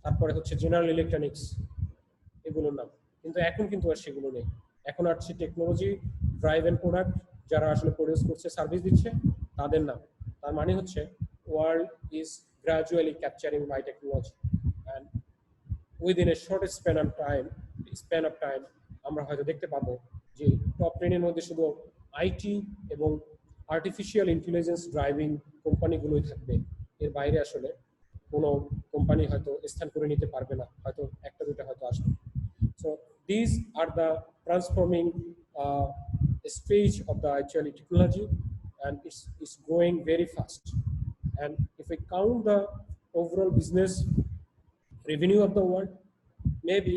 তারপরে হচ্ছে জেনারেল ইলেকট্রনিক্স, এগুলোর নাম। কিন্তু এখন কিন্তু আর সেগুলো নেই। এখন আসছে টেকনোলজি ড্রাইভেন প্রোডাক্ট, যারা আসলে প্রডিউস করছে, সার্ভিস দিচ্ছে, তাদের নাম। তার মানে হচ্ছে world is gradually capturing by technology, and within a short span of time আমরা হয়তো দেখতে পাবো যে টপ 10 এর মধ্যে শুধু আইটি এবং আর্টিফিশিয়াল ইন্টেলিজেন্স ড্রাইভিং কোম্পানিগুলোই থাকবে। এর বাইরে আসলে কোনো কোম্পানি হয়তো স্থান করে নিতে পারবে না, হয়তো একটা দুটো হয়তো আসবে। So these are the transforming stage of the actually technology, and it's growing very fast. And if we count the overall business revenue of the world, maybe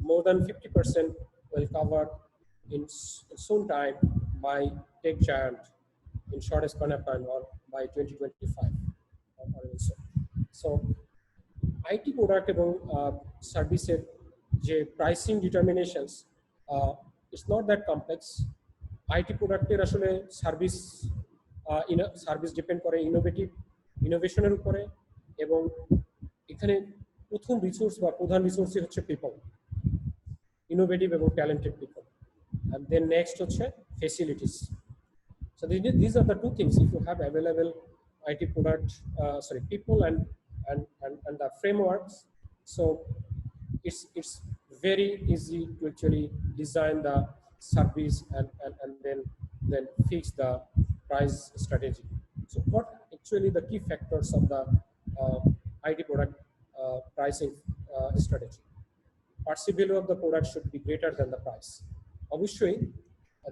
more than 50% will cover in soon time by tech giant in short span of time, or by 2025 or so. So IT product এবং সার্ভিসের যে pricing determinations, it's not that complex. IT প্রোডাক্টের আসলে service depend করে ইনোভেশনের উপরে, এবং এখানে প্রথম রিসোর্স বা প্রধান রিসোর্সই হচ্ছে পিপল, ইনোভেটিভ এবং talented people, and then next হচ্ছে facilities. So these are the two things. If you have available IT product, people and the frameworks, so it's very easy to actually design the service and then fix the price strategy. So what actually the key factors of the IT product pricing strategy? Perceived value of the product should be greater than the price. অবশ্যই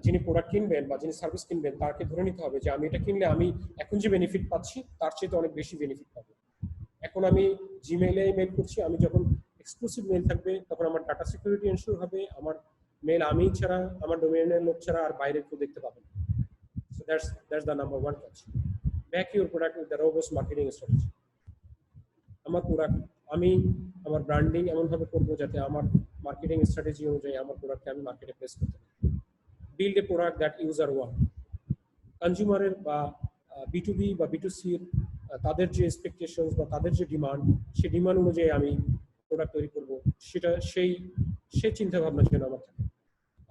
যিনি product কিনবেন বা যিনি service কিনবেন, তাকে ধরে নিতে হবে যে আমি এটা কিনলে আমি এখন যে বেনিফিট পাচ্ছি তার চেয়ে অনেক বেশি বেনিফিট পাবো। এখন আমি জিমেইলে মেল করছি, আমি যখন এক্সক্লুসিভ মেল থাকবে তখন আমার ডাটা সিকিউরিটি এনশিওর হবে, আমার মেল আমি ছাড়া, আমার ডোমেইনের লোক ছাড়া আর বাইরে কেউ দেখতে পাবে না। So that's the number one কাজ। Back your product with the robust marketing strategy. আমার প্রোডাক্ট, আমি আমার ব্র্যান্ডিং এমনভাবে করবো যাতে আমার মার্কেটিং স্ট্র্যাটেজি অনুযায়ী আমার প্রোডাক্টকে আমি মার্কেটে প্লেস করতে পারি। Build a product that user want. কনজিউমারের বা B2B বা B2C তাদের যে এক্সপেকটেশনস বা তাদের যে ডিমান্ড, সেই ডিমান্ড অনুযায়ী আমি প্রোডাক্ট তৈরি করবো, সেটা সেই চিন্তা ভাবনা যেন আমার থাকে।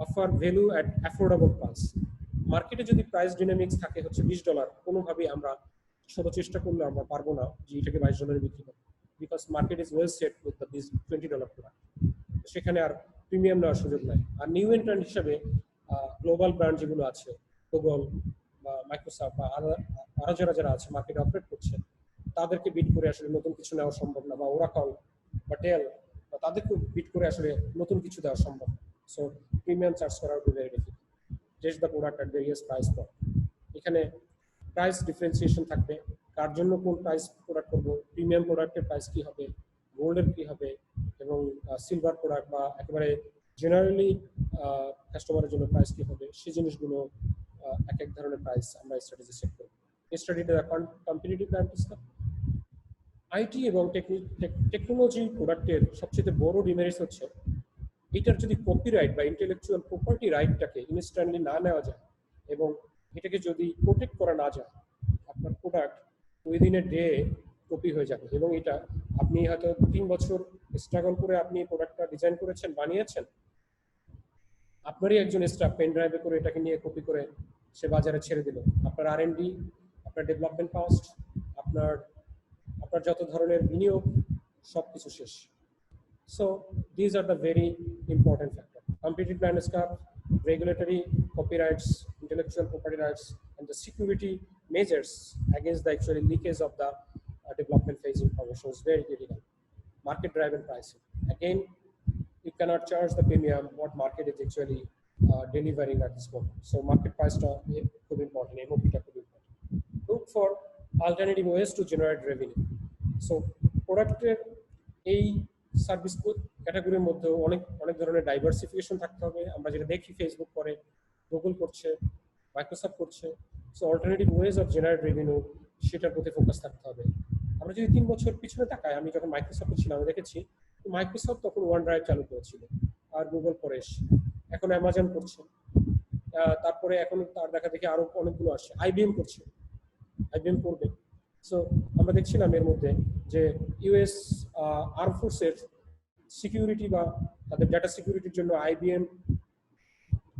Offer value at affordable price. মার্কেটে যদি প্রাইস ডিনামিক্স থাকে হচ্ছে $20, কোনোভাবেই আমরা শত চেষ্টা করলে আমরা পারবো না যে এটাকে $22 বিক্রি করবো, because market is well set with the $20 product. সেখানে আর প্রিমিয়াম নেওয়ার সুযোগ নাই। আর নিউ এন্ট্রান্ট হিসাবে গ্লোবাল ব্র্যান্ড যেগুলো আছে, গুগল বা মাইক্রোসফট বা আরো যারা আছে মার্কেটে অপারেট করছে, তাদেরকে বিট করে আসলে নতুন কিছু নেওয়া সম্ভব না, বা ওরাকল বা ডেল বা তাদেরকে বিট করে আসলে নতুন কিছু দেওয়া সম্ভব না। সো প্রিমিয়াম চার্জ করা will be very difficult. Test the product at various price point. এখানে প্রাইস ডিফারেন্সিয়েশন থাকবে, কার জন্য কোন প্রাইস প্রোডাক্ট করবো, প্রিমিয়াম প্রোডাক্টের প্রাইস কি হবে, গোল্ডের কি হবে, এবং সিলভার প্রোডাক্ট বা একেবারে জেনারেলি কাস্টমারের জন্য প্রাইস কি হবে, সেই জিনিসগুলো এক এক ধরনের প্রাইস আমরা স্ট্র্যাটেজি সেট করব। স্ট্র্যাটেজিটা কম্পিটিটিভ ল্যান্ডস্কেপ। আইটি এবং টেকনোলজি প্রোডাক্টের সবচেয়ে বড় ডিমেরিটস হচ্ছে এটার যদি কপিরাইট বা ইন্টেলেকচুয়াল প্রপার্টি রাইটটাকে ইনস্ট্যান্টলি না নেওয়া যায় এবং এটাকে যদি প্রোটেক্ট করা না যায়, আপনার product within a day copy হয়ে যাবে। এবং এটা আপনি হয়তো 3 বছর স্ট্রাগল করে আপনি প্রোডাক্টটা ডিজাইন করেছেন, বানিয়েছেন, আপনারই একজন স্টাফ পেন ড্রাইভে করে এটাকে নিয়ে কপি করে সে বাজারে ছেড়ে দিল, আপনার R&D, আপনার ডেভেলপমেন্ট কস্ট, আপনার যত ধরনের বিনিয়োগ, সবকিছু শেষ। So these are the very important factors: competitive landscape, regulatory, copyrights, intellectual property rights, and the security measures against the actual leakage of the development phase information is very critical. Market driven pricing. Again, you cannot charge the premium what market is actually delivering at this moment. So market price could be important, MOP could be important. Look for alternative ways to generate revenue. So product a service ক্যাটাগরির মধ্যে অনেক অনেক ধরনের diversification থাকতে হবে। আমরা যেটা দেখি ফেসবুক করে, গুগল করছে, মাইক্রোসফট করছে। So alternative ways of generate revenue, সেটার প্রতি ফোকাস থাকতে হবে। আমরা যদি 3 বছর পিছনে তাকাই, আমি যখন মাইক্রোসফটে ছিলাম আমি দেখেছি মাইক্রোসফট তখন ওয়ান ড্রাইভ চালু করেছিল, আর গুগল পরে এসে, এখন অ্যামাজন করছে, তারপরে এখন তার দেখা দেখি আরো অনেকগুলো আসছে, আইবিএম করছে, আইবিএম করবে। সো আমরা দেখছিলাম এর মধ্যে যে ইউএস আর্ম ফোর্সের সিকিউরিটি বা তাদের ডেটা সিকিউরিটির জন্য আইবিএম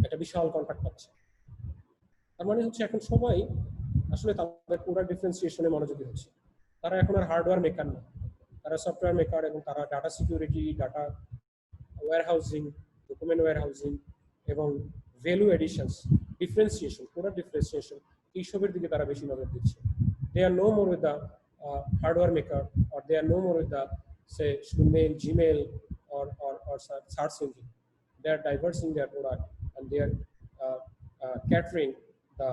একটা বিশাল কন্ট্রাক্ট পাচ্ছে। তার মানে হচ্ছে এখন সবাই আসলে তাদের প্রোডাক্ট ডিফারেন্সিয়েশনে মনোযোগী হচ্ছে। তারা এখন আর হার্ডওয়্যার মেকার না, তারা সফটওয়্যার মেকার, এবং তারা data security, data warehousing, document warehousing এবং value editions, differentiation, product differentiation, এইসবের দিকে তারা বেশি নজর দিচ্ছে। They are no more with the hardware maker, or they are no more with the, say, Gmail or search engine. They are diversing their product, and they are catering the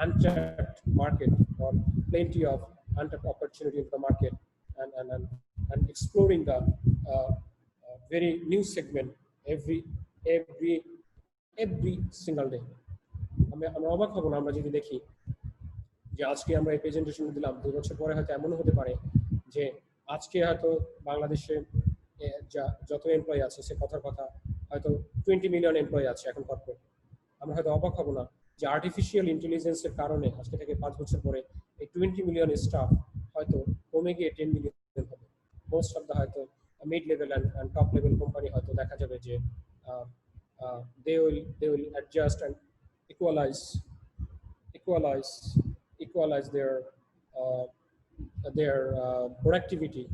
untapped market, or plenty of untapped opportunity in the market, and exploring the very new segment every single day. আমরা অবাক হব না আমরা যদি দেখি যে আজকে আমরা এই প্রেজেন্টেশন দিলাম, 2 বছর পরে হয়তো এমনও হতে পারে যে আজকে হয়তো বাংলাদেশে যত এমপ্লয়ি আছে, সে কথার কথা হয়তো 20 মিলিয়ন এমপ্লয়ি আছে এখন কর্পোরেট। আমরা হয়তো অবাক হব না যে আর্টিফিশিয়াল ইন্টেলিজেন্সের কারণে আজকে থেকে 5 বছর পরে এই 20 মিলিয়ন স্টাফ হয়তো কমে গিয়ে 10 মিলিয়ন হবে। মোস্ট অফ দ্য হয়তো mid level and top level company হয়তো দেখা যাবে যে they will adjust and equalize their productivity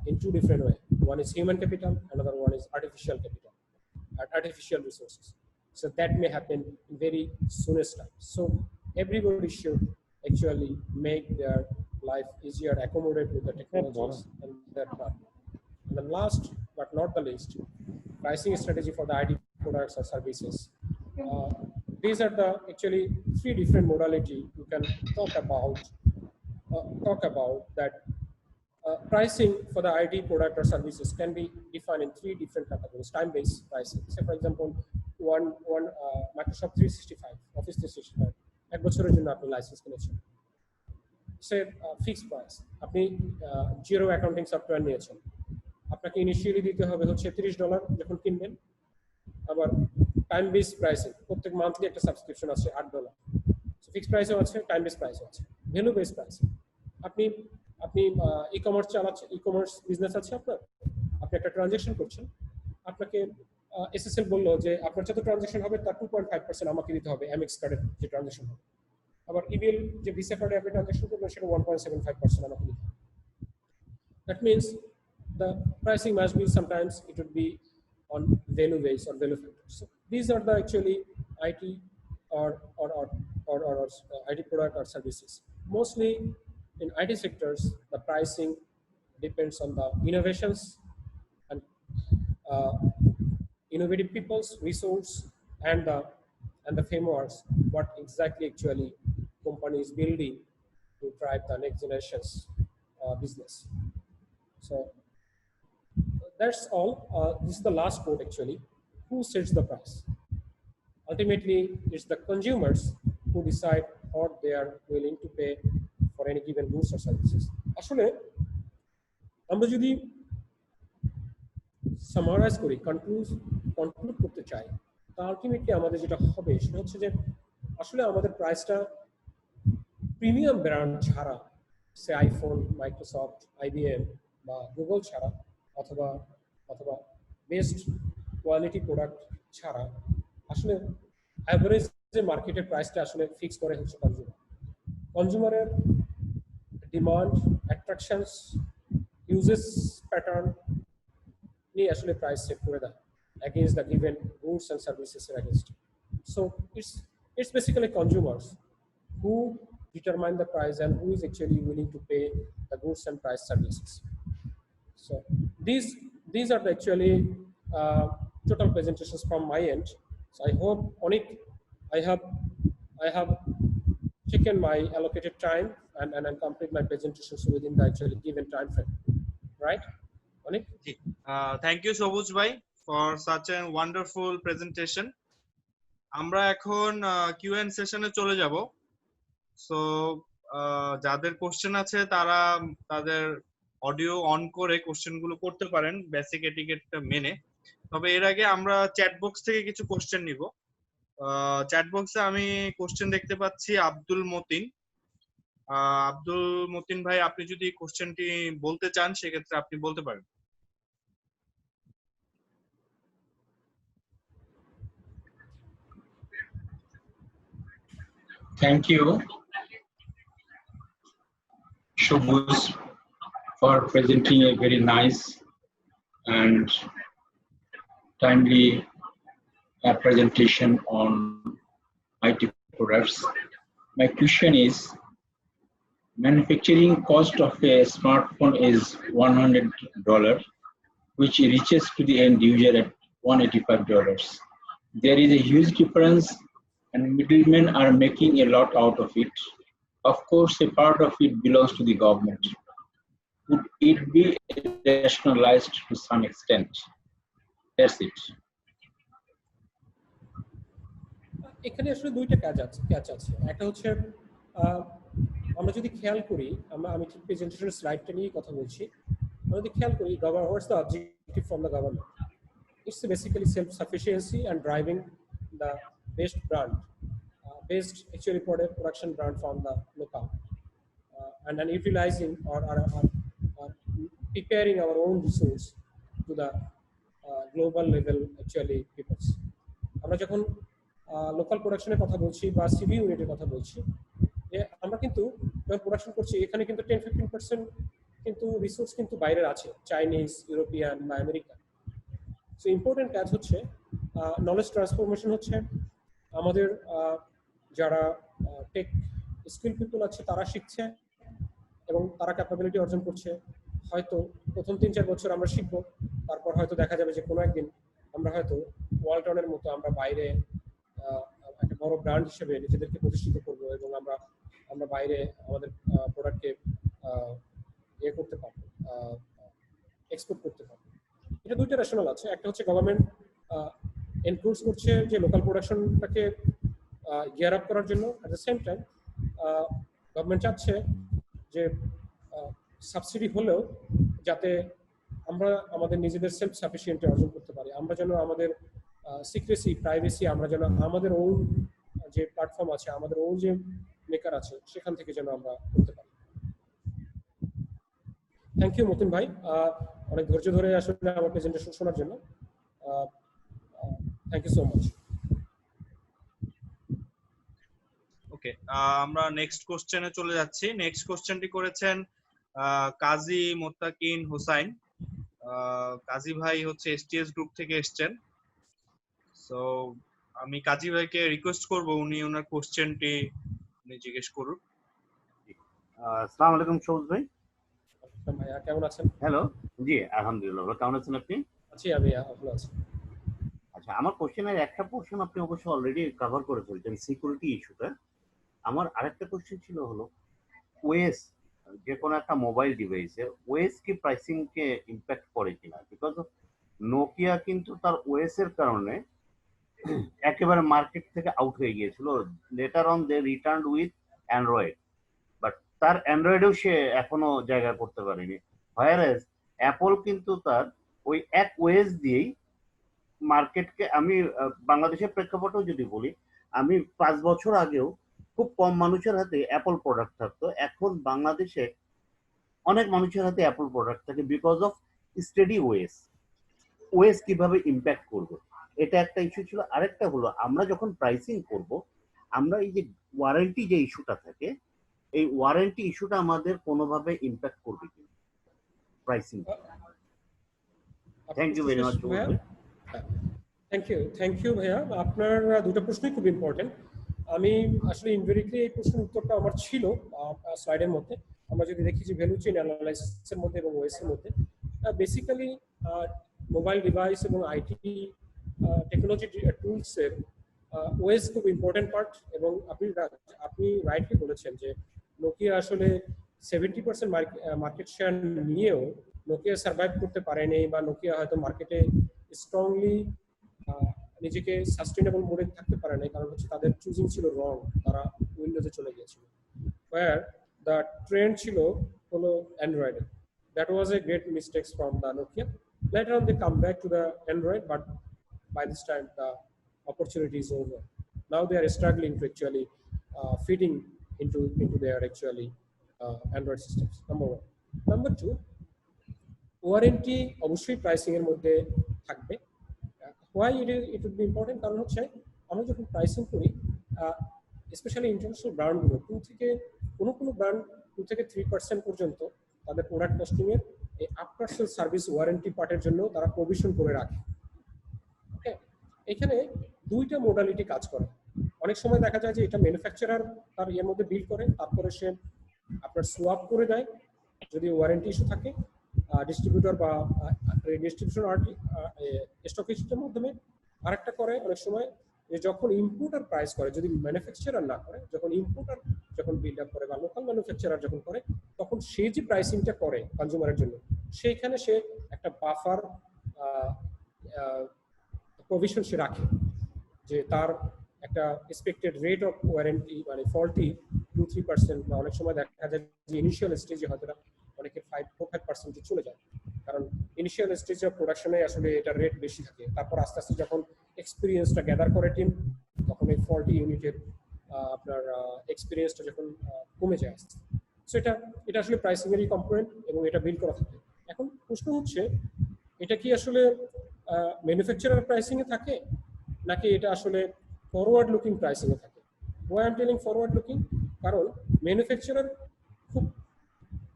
in 2 different ways. One is human capital, another one is artificial capital, artificial resources. So that may happen in very soonest time. So everybody should actually make their life easier, accommodate with the technologies and their plan. And the last but not the least, pricing strategy for the IT products or services. These are the actually 3 different modality you can talk about that. Pricing for the IT product or services can be defined in 3 different categories. Time-based pricing. Say for example, one Microsoft 365, Office 365, এক বছরের জন্য আপনি licence কিনেছেন। সে fixed price. আপনি zero accounting software নিয়েছেন, আপনাকে initially দিতে হবে হচ্ছে $30 যখন কিনবেন। আবার টাইম বেসড প্রাইসিং, প্রত্যেক মান্থলি একটা সাবস্ক্রিপশন আছে $8। ফিক্সড প্রাইসও আছে, টাইম বেসড প্রাইসও আছে। ভ্যালু বেসড প্রাইসিং, আপনি ই-কমার্স চালাচ্ছেন, ই-কমার্স বিজনেস আছে আপনার, আপনি একটা ট্রানজ্যাকশন করছেন, আপনাকে এসএসএল বললো যে আপনার যত ট্রানজ্যাকশন হবে তার 2.5% আমাকে দিতে হবে এমএক্স কার্ডের যে ট্রানজ্যাকশন হবে। আবার ইবিএল যে ভিসা কার্ডে আপনি ট্রানজ্যাকশন করবেন সেটা 1.75% আমাকে দিতে হবে। That means the pricing must be, sometimes it would be on value base or value factors. So these are the actually IT or IT product or services. Mostly in IT sectors, the pricing depends on the innovations and innovative people's resource and the frameworks, what exactly actually company is building to drive the next generation's business. So that's all. This is the last quote actually. Who sets the price? Ultimately, it's the consumers who decide what they are willing to pay for any given goods or services. আসলে আমরা যদি summarise করি, conclude করতে চাই, তা ultimately আমাদের যেটা হবে সেটা হচ্ছে যে আসলে আমাদের প্রাইসটা প্রিমিয়াম ব্র্যান্ড ছাড়া, সে আইফোন, মাইক্রোসফট, আইবিএম বা গুগল ছাড়া, অথবা বেস্ট কোয়ালিটি প্রোডাক্ট ছাড়া আসলে অ্যাভারেজ যে মার্কেটের প্রাইসটা আসলে ফিক্স করে হচ্ছে কনজিউমারের ডিমান্ড, অ্যাট্রাকশনস, ইউজেস প্যাটার্ন নিয়ে আসলে প্রাইস সেট করে দেয় against the given goods and services against. So it's basically consumers who determine the price and who is actually willing to pay the goods and price services. So these are the actually total presentations from my end. So I hope, Onik, I have taken my allocated time and complete my presentations within the actually given time frame, right? Onik? Thank you Sabuj ভাই for such a wonderful presentation. আমরা এখন QN সেশনে চলে যাব। So যাদের question আছে তারা তাদের অডিও অন করে কোশ্চেন গুলো করতে পারেন বেসিক এটিকেটটা মেনে। তবে এর আগে আমরা চ্যাট বক্স থেকে কিছু কোশ্চেন নিব। চ্যাট বক্সে আমি কোশ্চেন দেখতে পাচ্ছি আব্দুল মতিন। আব্দুল মতিন ভাই, আপনি যদি কোশ্চেনটি বলতে চান সেক্ষেত্রে আপনি বলতে পারেন। Thank you, Shobuz, for presenting a very nice and timely presentation on IT products. My question is, manufacturing cost of a smartphone is $100, which reaches to the end user at $185. There is a huge difference, and middlemen are making a lot out of it. Of course, a part of it belongs to the government. Would it be rationalized to some extent? That's it. এখানে আসলে দুইটা কাজ আছে। একটা হচ্ছে আমরা যদি খেয়াল করি, আমি ঠিক প্রেজেন্টেশনের স্লাইডটা নিয়ে কথা বলছি। আমরা যদি খেয়াল করি, what's the objective from the government? It's basically self-sufficiency and driving the best brand, best actually production brand from the local, and then utilizing or preparing our own resource to the global level actually peoples. আমরা যখন local প্রোডাকশনের কথা বলছি বা CV ইউনিটের কথা বলছি, আমরা কিন্তু যখন প্রোডাকশন করছি এখানে কিন্তু 10-15% কিন্তু রিসোর্স কিন্তু বাইরের আছে, চাইনিজ, ইউরোপিয়ান বা আমেরিকান। সো ইম্পর্টেন্ট কাজ হচ্ছে নলেজ ট্রান্সফরমেশন হচ্ছে আমাদের যারা টেক স্কিল পিপল আছে তারা শিখছে এবং তারা ক্যাপাবিলিটি অর্জন করছে। হয়তো প্রথম 3-4 বছর আমরা শিখবো, তারপর হয়তো দেখা যাবে যে কোনো একদিন আমরা হয়তো ওয়ালটনের মতো আমরা বাইরে একটা বড় ব্র্যান্ড হিসেবে নিজেদেরকে প্রতিষ্ঠিত করবো এবং আমরা বাইরে আমাদের প্রোডাক্টকে করতে পারবো, এক্সপোর্ট করতে পারবো। এটা দুইটা রেশনাল আছে। একটা হচ্ছে গভর্নমেন্ট এনফোর্স করছে যে লোকাল প্রোডাকশনটাকে গিয়ার আপ করার জন্য। At the same time government চাচ্ছে যে সাবসিডি হলেও যাতে আমরা আমাদের নিজেদের সেলফ সাফিসিয়েন্ট অর্জন করতে পারি, আমরা যেন আমাদের সিক্রেসি, প্রাইভেসি আমরা যেন আমাদের ওন যে প্ল্যাটফর্ম আছে, আমাদের ওন যে মেকার আছে সেখান থেকে যেন আমরা করতে পারি। থ্যাংক ইউ মতিন ভাই, অনেক ধৈর্য ধরে আসলে আমার প্রেজেন্টেশন শোনার জন্য। Thank you so much. Okay, আমরা নেক্সট কোশ্চেনে চলে যাচ্ছি। নেক্সট কোশ্চেনটি করেছেন কাজী মোত্তাকিন হোসাইন। কাজী ভাই হচ্ছে এসটিএস গ্রুপ থেকে এসেছেন। সো আমি কাজী ভাইকে রিকোয়েস্ট করব উনি ওনার কোশ্চেনটি জিজ্ঞেস করুন। আসসালামু আলাইকুম সবুজ ভাই। ভাইয়া কেমন আছেন? হ্যালো, জি আলহামদুলিল্লাহ, কেমন আছেন আপনি? আছি, আমি ভালো আছি। আচ্ছা, আমার কোশ্চেনের একটা পোর্শন আপনি অবশ্য অলরেডি কভার করে ফেলছেন, সিকিউরিটি ইস্যুটা। আমার আরেকটা কোশ্চেন ছিল হলো ওএস, যে কোনো একটা মোবাইল ডিভাইসে ওএস কি প্রাইসিং কে ইম্প্যাক্ট করে কিনা? বিকজ নোকিয়া কিন্তু তার ওএস এর কারণে একেবারে মার্কেট থেকে আউট হয়ে গিয়েছিল। Later on they return with Android, but তার অ্যান্ড্রয়েডেও সে এখনো জায়গা করতে পারেনি। হোয়ারএজ অ্যাপল কিন্তু তার ওই এক ওএস দিয়েই মার্কেটকে, আমি বাংলাদেশের প্রেক্ষাপটেও যদি বলি, আমি 5 বছর আগেও খুব কম মানুষের হাতে অ্যাপল প্রোডাক্ট থাকতো, এখন বাংলাদেশে অনেক মানুষের হাতে অ্যাপল প্রোডাক্ট থাকে because of steady OS. OS কিভাবে ইম্প্যাক্ট করবে, এটা একটা ইস্যু ছিল। আরেকটা হলো আমরা যখন প্রাইসিং করব, আমরা এই যে ওয়ারেন্টি যে ইস্যুটা থাকে, এই ওয়ারেন্টি ইস্যুটা আমাদের কোনোভাবে ইম্প্যাক্ট করবে কি pricing? Thank you very much. Thank you ভাইয়া, আপনার দুটো প্রশ্নই খুব ইম্পর্টেন্ট। আমি আসলে ইনডিরেক্টলি এই প্রশ্নের উত্তরটা আমার ছিল স্লাইডের মধ্যে। আমরা যদি দেখি যে ভ্যালু চেইন অ্যানালাইসিসের মধ্যে এবং ওএস এর মধ্যে বেসিক্যালি মোবাইল ডিভাইস এবং আইটি টেকনোলজি টুলসের ওএস খুব ইম্পর্টেন্ট পার্ট। এবং আপনি রাইটলি বলেছেন যে নোকিয়া আসলে 70% মার্কেট শেয়ার নিয়েও নোকিয়া সার্ভাইভ করতে পারেনি বা নোকিয়া হয়তো মার্কেটে স্ট্রংলি নিজেকে সাস্টেনেবল মোডে থাকতে পারে নাই, কারণ হচ্ছে তাদের চুজিং ছিল রং, তারা উইন্ডোজে চলে গিয়েছিল, where the trend ছিল হলো Android. That was a great mistake from the Nokia. Later on they come back to the Android, but by this time the opportunity is over. Now they are struggling to actually fitting into their actually Android systems. Number one. Number two, warranty অবশ্যই pricing এর মধ্যে থাকবে। Why it would be important, কারণ হচ্ছে আমরা যখন pricing করি specially international ব্র্যান্ডগুলো কোনো ব্র্যান্ড 2 থেকে 3% পর্যন্ত তাদের প্রোডাক্ট কস্টিং এর এই আফটার সেল সার্ভিস ওয়ারেন্টি পার্টের জন্য তারা প্রভিশন করে রাখে। ওকে, এখানে দুইটা মোডালিটি কাজ করে। অনেক সময় দেখা যায় যে এটা ম্যানুফ্যাকচারার তার এর মধ্যে বিল করে, তারপরে সে আপনার সোয়াপ করে দেয় যদি ওয়ারেন্টি ইস্যু থাকে ডিস্ট্রিবিউটর বা ডিস্ট্রিবিউশন স্টকিস্টের মাধ্যমে। আরেকটা করে অনেক সময় যে যখন ইম্পোর্টার প্রাইস করে, যদি ম্যানুফ্যাকচারার না করে, যখন ইম্পোর্টার যখন বিল্ড আপ করে বা লোকাল ম্যানুফ্যাকচারার যখন করে, তখন সে যে প্রাইসিংটা করে কনজিউমারের জন্য, সেইখানে সে একটা বাফার প্রভিশন সে রাখে যে তার একটা এক্সপেক্টেড রেট অফ ওয়ারেন্টি মানে ফল্টি 2-3%, বা অনেক সময় দেখা যায় যে ইনিশিয়াল স্টেজে হয়তো অনেকে 4-5% চলে যায়, কারণ ইনিশিয়াল স্টেজে প্রোডাকশনে আসলে এটা রেট বেশি থাকে। তারপর আস্তে আস্তে যখন এক্সপিরিয়েন্সটা গ্যাদার করে টিম, তখন এই 40 ইউনিটের আপনার এক্সপিরিয়েন্সটা যখন কমে যায়। সো এটা আসলে প্রাইসিং এরই কম্পোনেন্ট এবং এটা বিল করা থাকে। এখন প্রশ্ন হচ্ছে এটা কি আসলে ম্যানুফ্যাকচারার প্রাইসিং এ থাকে নাকি এটা আসলে ফরওয়ার্ড লুকিং প্রাইসিং এ থাকে? Why I am telling forward looking, কারণ ম্যানুফ্যাকচারার খুব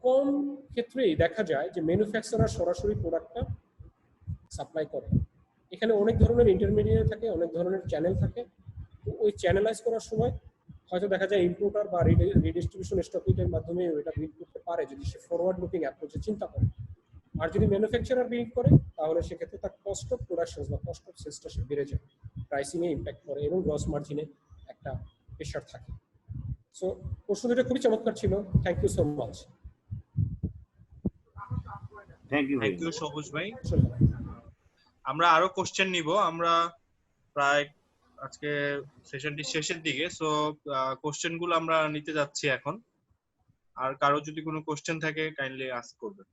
কম ক্ষেত্রেই দেখা যায় যে ম্যানুফ্যাকচারার সরাসরি প্রোডাক্টটা সাপ্লাই করে। এখানে অনেক ধরনের ইন্টারমিডিয়েট থাকে, অনেক ধরনের চ্যানেল থাকে। তো ওই চ্যানেলাইজ করার সময় হয়তো দেখা যায় ইম্পোর্টার বা রিডিস্ট্রিবিউশন স্টকিটের মাধ্যমে এটা বিল করতে পারে যদি সে ফরওয়ার্ড লুকিং অ্যাপ্রোচে চিন্তা করে। আর যদি ম্যানুফ্যাকচারার বিল করে তাহলে সেক্ষেত্রে তার কস্ট অফ প্রোডাকশন বা কস্ট অফ সেলসটা সে বেড়ে যায়, প্রাইসিংয়ে ইম্প্যাক্ট করে এবং গ্রস মার্জিনে একটা প্রেশার থাকে। সো প্রশ্ন দুটো খুবই চমৎকার ছিল। Thank you so much. Thank you Sabuj ভাই। আমরা আরো কোশ্চেন নিব, আমরা প্রায় আজকে সেশনটি শেষের দিকে, সো কোশ্চেন গুলো আমরা নিতে যাচ্ছি এখন। আর কারো যদি কোনো কোশ্চেন থাকে কাইন্ডলি আস্ক করবেন।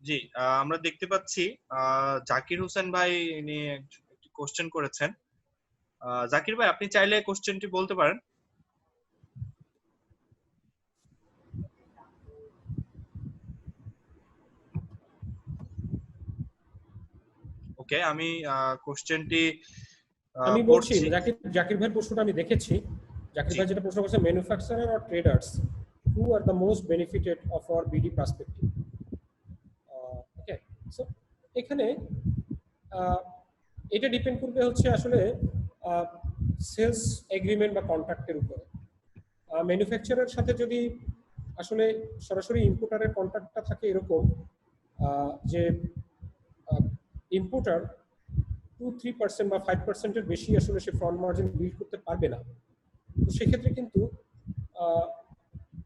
জি, আমরা দেখতে পাচ্ছি জাকির হোসেন ভাই ইনি একটি কোশ্চেন করেছেন। জাকির ভাই, আপনি চাইলে কোশ্চেনটি বলতে পারেন। ওকে, আমি কোশ্চেনটি আমি বলছি জাকির ভাইয়ের প্রশ্নটা আমি দেখেছি। জাকির ভাই যেটা প্রশ্ন করছে, manufacturer or traders who are the most benefited of our BD perspective. Okay, so এখানে এটা ডিপেন্ড করবে হচ্ছে আসলে সেলস এগ্রিমেন্ট বা কন্ট্রাক্টের উপরে। ম্যানুফ্যাকচারারের সাথে যদি আসলে সরাসরি ইম্পোর্টারের কন্ট্রাক্টটা থাকে এরকম যে ইম্পোর্টার 2-3% বা 5%-এর বেশি আসলে সে ফ্রন্ট মার্জিন বিল্ড করতে পারবে না, তো সেক্ষেত্রে কিন্তু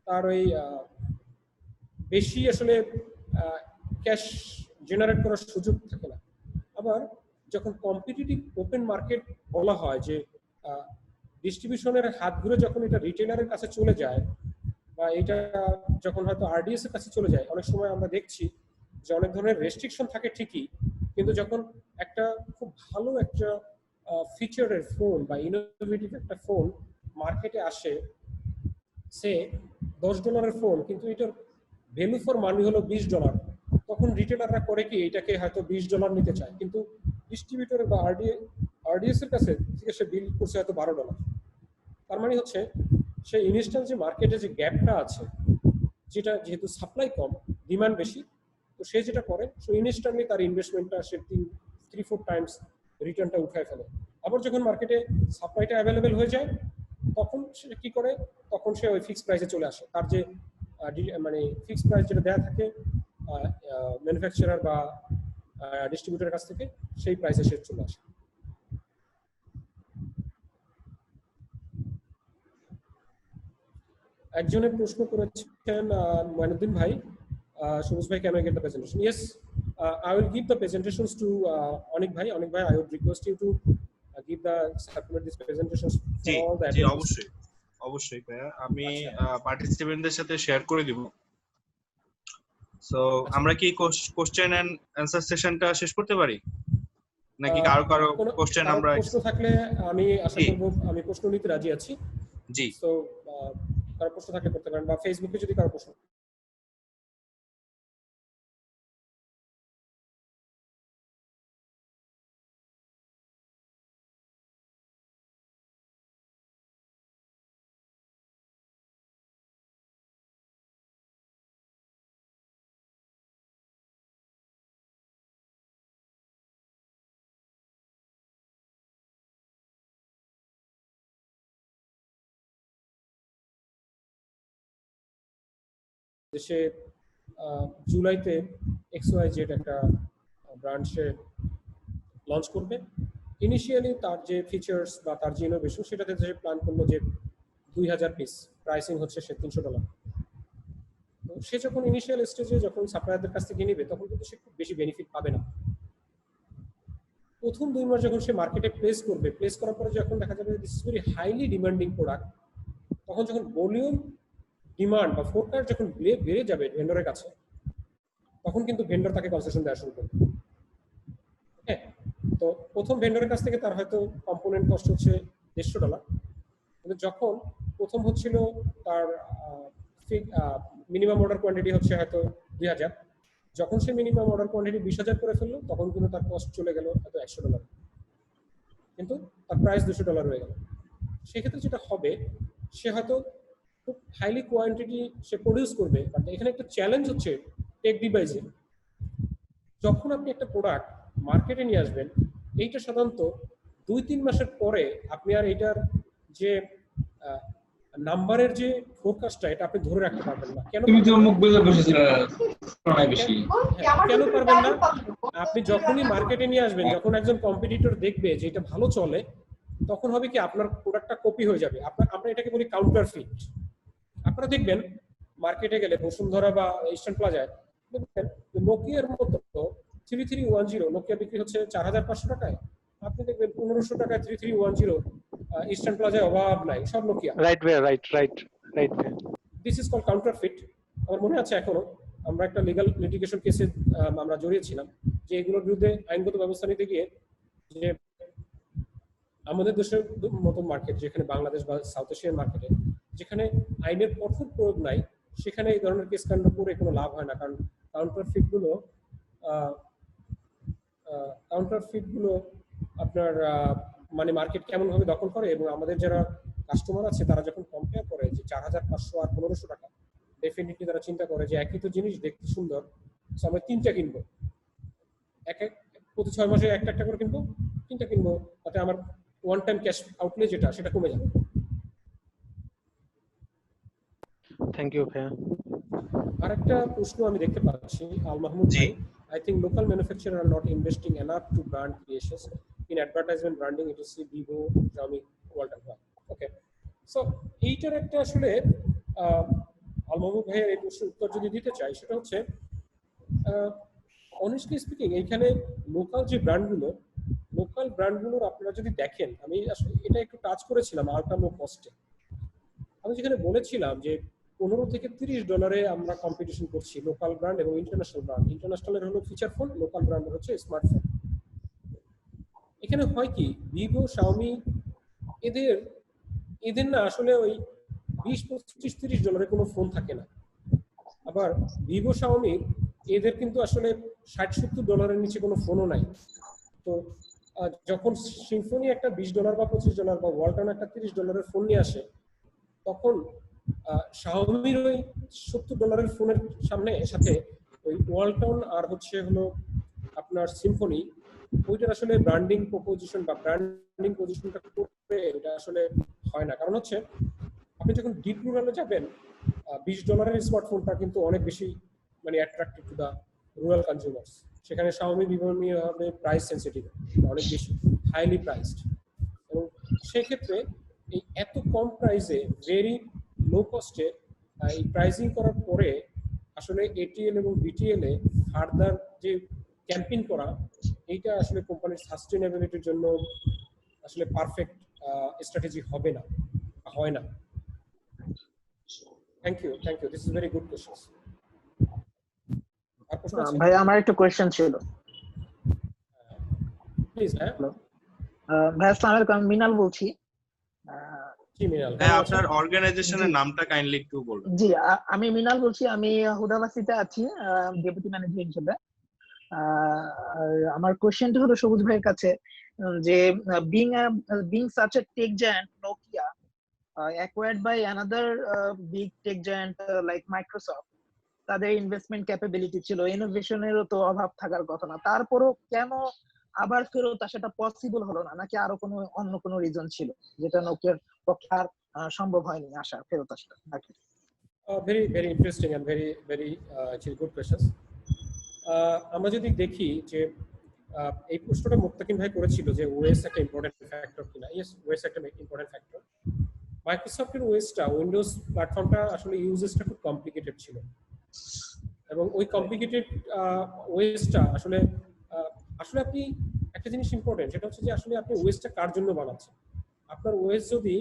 তার ওই বেশি আসলে ক্যাশ জেনারেট করার সুযোগ থাকে না। আবার যখন কম্পিটিটিভ ওপেন মার্কেট বলা হয় যে ডিস্ট্রিবিউশনের হাত ঘুরে যখন এটা রিটেলারের কাছে চলে যায় বা এটা যখন হয়তো আরডিএস এর কাছে চলে যায়, অনেক সময় আমরা দেখছি যে অনেক ধরনের রেস্ট্রিকশন থাকে ঠিকই, কিন্তু যখন একটা খুব ভালো একটা ফিচারের ফোন বা ইনোভেটিভ একটা ফোন মার্কেটে আসে, সে $10 ফোন কিন্তু এটার ভ্যালু ফর মানি হলো $20, তখন রিটেলাররা করে কি এটাকে হয়তো $20 নিতে চায়, কিন্তু ডিস্ট্রিবিউটর বা আরডিএস এর কাছে থেকে সে বিল করছে হয়তো $12। তার মানে হচ্ছে সেই ইনস্ট্যান্ট যে মার্কেটে যে গ্যাপটা আছে, যেটা যেহেতু সাপ্লাই কম ডিমান্ড বেশি, তো সে যেটা করে সে ইনস্ট্যান্টলি তার ইনভেস্টমেন্টটা সে 3-4 টাইমস রিটার্নটা উঠায় ফেলে। আবার যখন মার্কেটে সাপ্লাইটা অ্যাভেলেবেল হয়ে যায় তখন সে কি করে, তখন সে ওই ফিক্সড প্রাইসে চলে আসে। তার যে মানে ফিক্সড প্রাইস যেটা দেওয়া থাকে ম্যানুফ্যাকচারার বা ডিস্ট্রিবিউটরের কাছ থেকে, সেই প্রাইসে সে চলে আসে। একজনে প্রশ্ন করেছেন মঈনুদ্দিন ভাই, সবুজ ভাই, can I get the presentation? Yes, I will give the presentations to Anik bhai. Anik bhai, I would request you to give the circulate these presentations G for all the G attendees. অবশ্যই অবশ্যই ভাইয়া, আমি আচ্ছা। পার্টিসিপেন্টদের সাথে share করে দিব। So আচ্ছা। আমরা কি কোশ্চেন এন্ড অ্যানসার সেশনটা শেষ করতে পারি, নাকি কারো কোশ্চেন কারো আমরা? প্রশ্ন থাকলে আমি আশা জি। করব, আমি প্রশ্ন নিতে রাজি আছি। জি সো কারো প্রশ্ন থাকলে করতে পারেন, বা ফেসবুকে যদি কারো প্রশ্ন। দেশে জুলাইতে XYZ একটা ব্রাঞ্চে লঞ্চ করবে। ইনিশিয়ালি তার যে ফিচার্স বা তার যে ইনোভেশন, সেটাতে যে প্ল্যান করলো যে 2000 পিস, প্রাইসিং হচ্ছে সে $300। তো সে যখন ইনিশিয়াল স্টেজে যখন সাপ্লায়ারদের কাছ থেকে নেবে, তখন কিন্তু সে খুব বেশি বেনিফিট পাবে না। প্রথম 2 মাস যখন সে মার্কেটে প্লেস করবে, প্লেস করার পরে যখন দেখা যাবে this is very highly demanding product, তখন যখন ভলিউম ডিমান্ড বা ফোরকাস্ট যখন বেড়ে যাবে ভেন্ডরের কাছে, তখন কিন্তু ভেন্ডর তাকে কনসেশন দেওয়া শুরু করবে। হ্যাঁ, তো প্রথম ভেন্ডরের কাছ থেকে তার হয়তো কম্পোনেন্ট কস্ট হচ্ছে $150, কিন্তু যখন প্রথম হচ্ছিল তার মিনিমাম অর্ডার কোয়ান্টিটি হচ্ছে হয়তো 2000, যখন সে মিনিমাম অর্ডার কোয়ান্টিটি 20,000 করে ফেললো, তখন কিন্তু তার কস্ট চলে গেল হয়তো $100, কিন্তু তার প্রাইস $200 হয়ে গেল। সেক্ষেত্রে যেটা হবে, সে হয়তো খুব হাইলি কোয়ান্টিটি সে প্রডিউস করবে, বাট এখানে একটা চ্যালেঞ্জ হচ্ছে টেক ডিভাইসে। যখন আপনি একটা প্রোডাক্ট মার্কেটে নিয়ে আসবেন, এইটা সাধারণত 2-3 মাসের পরে আপনি আর এটার যে নাম্বারের যে ফোরকাস্টটা, এটা আপনি ধরে রাখতে পারবেন না। কেন তুমি তো মুখ বুঝে বসেছিল না বেশি। কেন পারবেন না? আপনি যখনই মার্কেটে নিয়ে আসবেন, যখন একজন কম্পিটিটর দেখবে যে এটা ভালো চলে, তখন হবে কি আপনার প্রোডাক্টটা কপি হয়ে যাবে। আমরা এটাকে বলি কাউন্টারফিট। আপনারা দেখবেন মার্কেটে গেলে বসুন্ধরা বা ইস্টার্ন প্লাজায় দেখবেন নোকিয়ার মতো 3310 নোকিয়া বিক্রি হচ্ছে 4500 টাকায়, আপনি দেখবেন 1500 টাকায় 3310 ইস্টার্ন প্লাজায় অভাব নাই, সব Nokia. Right. This is called counterfeit. আমার মনে আছে এখনো, আমরা একটা লিগ্যাল লিটিগেশন কেসে আমরা জড়িয়েছিলাম যে এগুলোর বিরুদ্ধে আইনগত ব্যবস্থা নিতে গিয়ে, যে আমাদের দেশের মতো মার্কেট, যেখানে বাংলাদেশ বা সাউথ এশিয়ান মার্কেটে যেখানে আইনের কঠোর প্রয়োগ নাই, সেখানে এই ধরনের কেস কাণ্ড করে কোনো লাভ হয় না। কারণ কাউন্টারফিট গুলো আপনার মানে মার্কেট কেমন ভাবে দখল করে, এবং আমাদের যারা কাস্টমার আছে তারা যখন কম্পেয়ার করে যে 4500 আর 1500 টাকা, ডেফিনেটলি তারা চিন্তা করে যে একই তো জিনিস দেখতে সুন্দর, আমরা 3টা কিনবো, প্রতি 6 মাসে একটা করে কিনবো, 3টা কিনবো, তাতে আমার ওয়ান টাইম ক্যাশ আউটলে যেটা, সেটা কমে যাবে। থ্যাংক ইউ ভাইয়া। আরেকটা প্রশ্ন আমি দেখতে পাচ্ছি, আল মাহমুদ ভাই, I think local manufacturers are not investing enough to brand creations in advertisement branding, it is Vivo, Xiaomi, Walter. Okay, so এইটার একটা আসলে আল মাহমুদ ভাইয়ের এই প্রশ্নের উত্তর যদি দিতে চাই, সেটা হচ্ছে অনেস্টলি স্পিকিং, এইখানে লোকাল ব্র্যান্ডগুলোর আপনারা যদি দেখেন, আমি আসলে এটা একটু টাচ করেছিলাম আলট্রা লো কস্টে। আমি যেখানে বলেছিলাম যে $15 থেকে $30 আমরা কম্পিটিশন করছি লোকাল ব্র্যান্ড এবং ইন্টারন্যাশনাল ব্র্যান্ড। ইন্টারন্যাশনালের হলো ফিচার ফোন, লোকাল ব্র্যান্ডের হচ্ছে স্মার্টফোন। এখানে হয় কি, ভিভো, শাওমি, এদের না আসলে ওই $20, $25, $30 কোনো ফোন থাকে না। আবার ভিভো, শাওমি এদের কিন্তু আসলে $60-70 নিচে কোনো ফোনও নাই। তো যখন সিম্ফনি একটা $20 বা $25 বা ওয়ালটন একটা $30 ফোন নিয়ে আসে, তখন শাওমির ওই $70 ফোনের সাথে ওই ওয়ালটন আর হলো আপনার সিম্ফনি, ওইটার আসলে ব্র্যান্ডিং প্রপোজিশন বা ব্র্যান্ডিং পজিশনটা করতে এটা আসলে হয় না। কারণ হচ্ছে আপনি যখন ডিপ রুরালে যাবেন, $20 স্মার্টফোনটা কিন্তু অনেক বেশি মানে attractive to the rural consumers. সেখানে শাওমি, ভিভো হবে প্রাইস সেন্সিটিভ, অনেক বেশি হাইলি প্রাইসড, এবং সেক্ষেত্রে এই এত কম প্রাইসে ভেরি লো কস্টে এই প্রাইসিং করার পরে আসলে এটিএল এবং বিটিএল এ ফার্দার যে ক্যাম্পেইন করা, এইটা আসলে কোম্পানির সাস্টেইনেবিলিটির জন্য আসলে পারফেক্ট স্ট্র্যাটেজি হবে না, হয় না। Thank you, this is very good question. আর প্রশ্ন আছে? ভাই আমার একটা কোয়েশ্চেন ছিল। প্লিজ। হ্যাঁ ভাই আসসালামু আলাইকুম, আমি মিনাল বলছি। জি মিনাল, হ্যাঁ, আপনার অর্গানাইজেশনের নামটা কাইন্ডলি একটু বলুন। জি, আমি মিনাল বলছি, আমি হুদাবাসিতে আছি ডেপুটি ম্যানেজার হিসেবে। আর আমার কোশ্চেনটা হলো সবুজ ভাইয়ের কাছে, যে being such a tech giant Nokia acquired by another big tech giant like Microsoft, তাদের ইনভেস্টমেন্ট ক্যাপাবিলিটি ছিল, ইনোভেশনেরও তো অভাব থাকার কথা না, তারপরও কেন আবার ফেরত আসাটা পসিবল হলো না? নাকি আরো কোনো অন্য কোনো রিজন ছিল যেটা নোকিয়ার পক্ষে আর সম্ভব হয়নি আসা, ফেরত আসাটা? Very interesting and very good questions. আমরা যদি দেখি যে এই প্রশ্নটা মুত্তাকিম ভাই করেছিল যে ওএস একটা ইম্পর্টেন্ট ফ্যাক্টর কিনা। ইয়েস, ওএস একটা ইম্পর্টেন্ট ফ্যাক্টর। মাইক্রোসফটের ওএসটা, উইন্ডোজ প্ল্যাটফর্মটা আসলে ইউজেসটা খুব কমপ্লিকেটেড ছিল, এবং ওই কমপ্লিকেটেড ওএসটা আসলে আপনি একটা জিনিস ইম্পর্টেন্ট, সেটা হচ্ছে যে আসলে আপনি ওএসটা কার জন্য বানাচ্ছেন। আপনার ওএস যদি